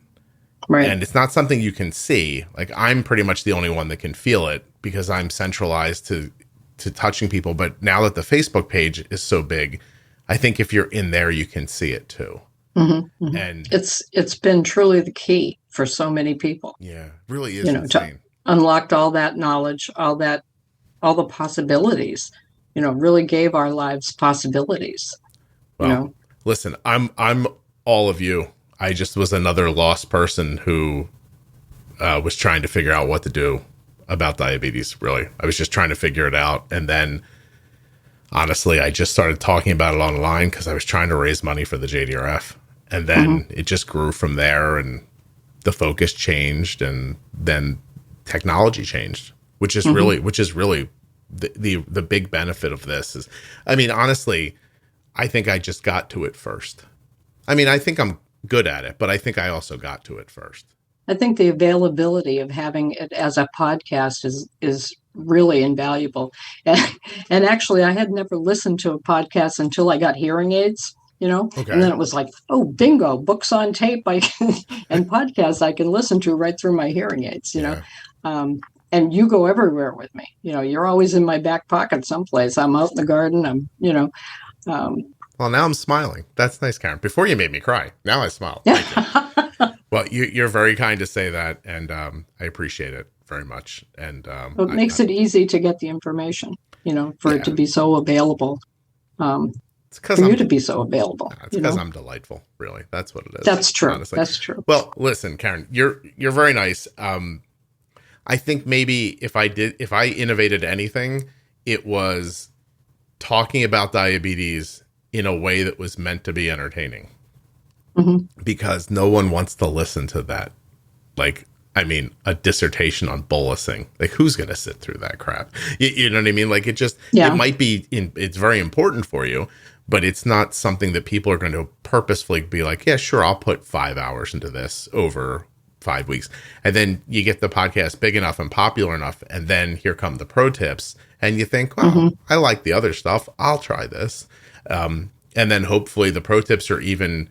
Right. And it's not something you can see. Like, I'm pretty much the only one that can feel it because I'm centralized to touching people. But now that the Facebook page is so big, I think if you're in there, you can see it too. And it's been truly the key for so many people. Yeah, really is insane. Unlocked all that knowledge, all the possibilities, really gave our lives possibilities. Well, listen, I'm all of you. I just was another lost person who was trying to figure out what to do about diabetes. Really, I was just trying to figure it out, and then honestly, I just started talking about it online because I was trying to raise money for the JDRF, and then it just grew from there, and the focus changed, and then technology changed, which is really the big benefit of this is, honestly, I think I just got to it first. I think I'm good at it, but I think I also got to it first. I think the availability of having it as a podcast is really invaluable. And actually, I had never listened to a podcast until I got hearing aids, Okay. And then it was like, oh, bingo, books on tape and podcasts I can listen to right through my hearing aids, and you go everywhere with me. You're always in my back pocket someplace. I'm out in the garden. Well, now I'm smiling. That's nice, Karen. Before you made me cry. Now I smile. Thank you. Well, you're very kind to say that, and I appreciate it very much. And it makes it easy to get the information, for it to be so available. It's for you to be so available. It's because I'm delightful, really. That's what it is. That's true. Honestly. That's true. Well, listen, Karen, you're very nice. I think maybe if I innovated anything, it was talking about diabetes in a way that was meant to be entertaining. Because no one wants to listen to that. Like, a dissertation on bolusing. Like, who's going to sit through that crap? You know what I mean? Like, it might be, it's very important for you, but it's not something that people are going to purposefully be like, yeah, sure, I'll put 5 hours into this over 5 weeks. And then you get the podcast big enough and popular enough, and then here come the pro tips, and you think, well, I like the other stuff, I'll try this. And then hopefully the pro tips are even,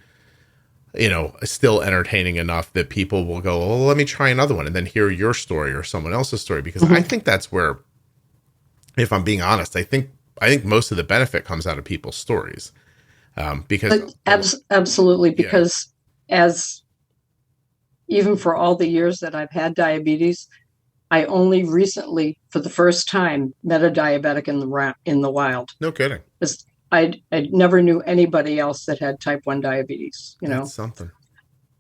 still entertaining enough that people will go, well, let me try another one and then hear your story or someone else's story. Because I think that's where, if I'm being honest, I think most of the benefit comes out of people's stories. Because absolutely, because as even for all the years that I've had diabetes, I only recently, for the first time, met a diabetic in the wild. No kidding. I never knew anybody else that had type 1 diabetes. That's something.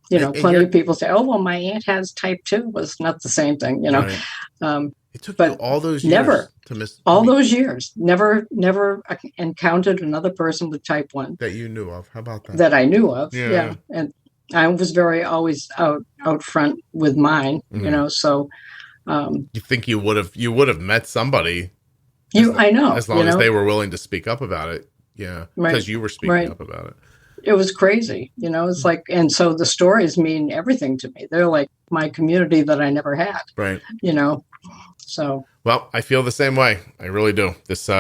Plenty of people say, "Oh, well, my aunt has type 2." Was not the same thing, Right. It took you all those years to miss all those years. Never encountered another person with type 1 that you knew of. How about that? That I knew of. Yeah. And I was always out front with mine. So you think you would have met somebody? I know, as long as they were willing to speak up about it. Yeah, because you were speaking up about it. It was crazy, it's like, and so the stories mean everything to me. They're like my community that I never had. Right. So. Well, I feel the same way. I really do. This,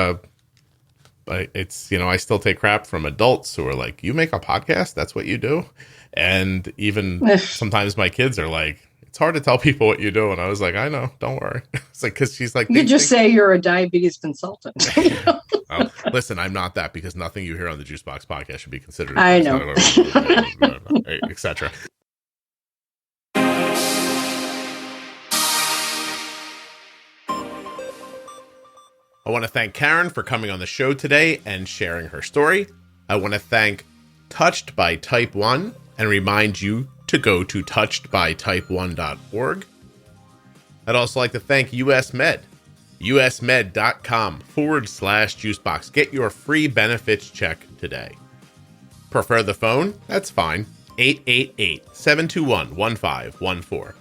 it's, I still take crap from adults who are like, you make a podcast? That's what you do? And even sometimes my kids are like, it's hard to tell people what you do. And I was like, I know, don't worry. It's like, because she's like, you just say you're a diabetes consultant. Well, listen, I'm not that, because nothing you hear on the Juicebox podcast should be considered. I know. Etc. I want to thank Karen for coming on the show today and sharing her story. I want to thank Touched by Type 1 and remind you to go to touchedbytype1.org. I'd also like to thank US Med, usmed.com/juicebox. Get your free benefits check today. Prefer the phone? That's fine. 888-721-1514.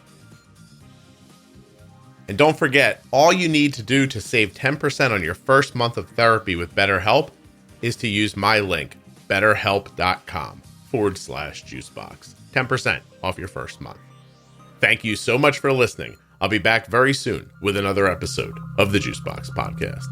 And don't forget, all you need to do to save 10% on your first month of therapy with BetterHelp is to use my link, betterhelp.com/juicebox. 10% off your first month. Thank you so much for listening. I'll be back very soon with another episode of the Juicebox Podcast.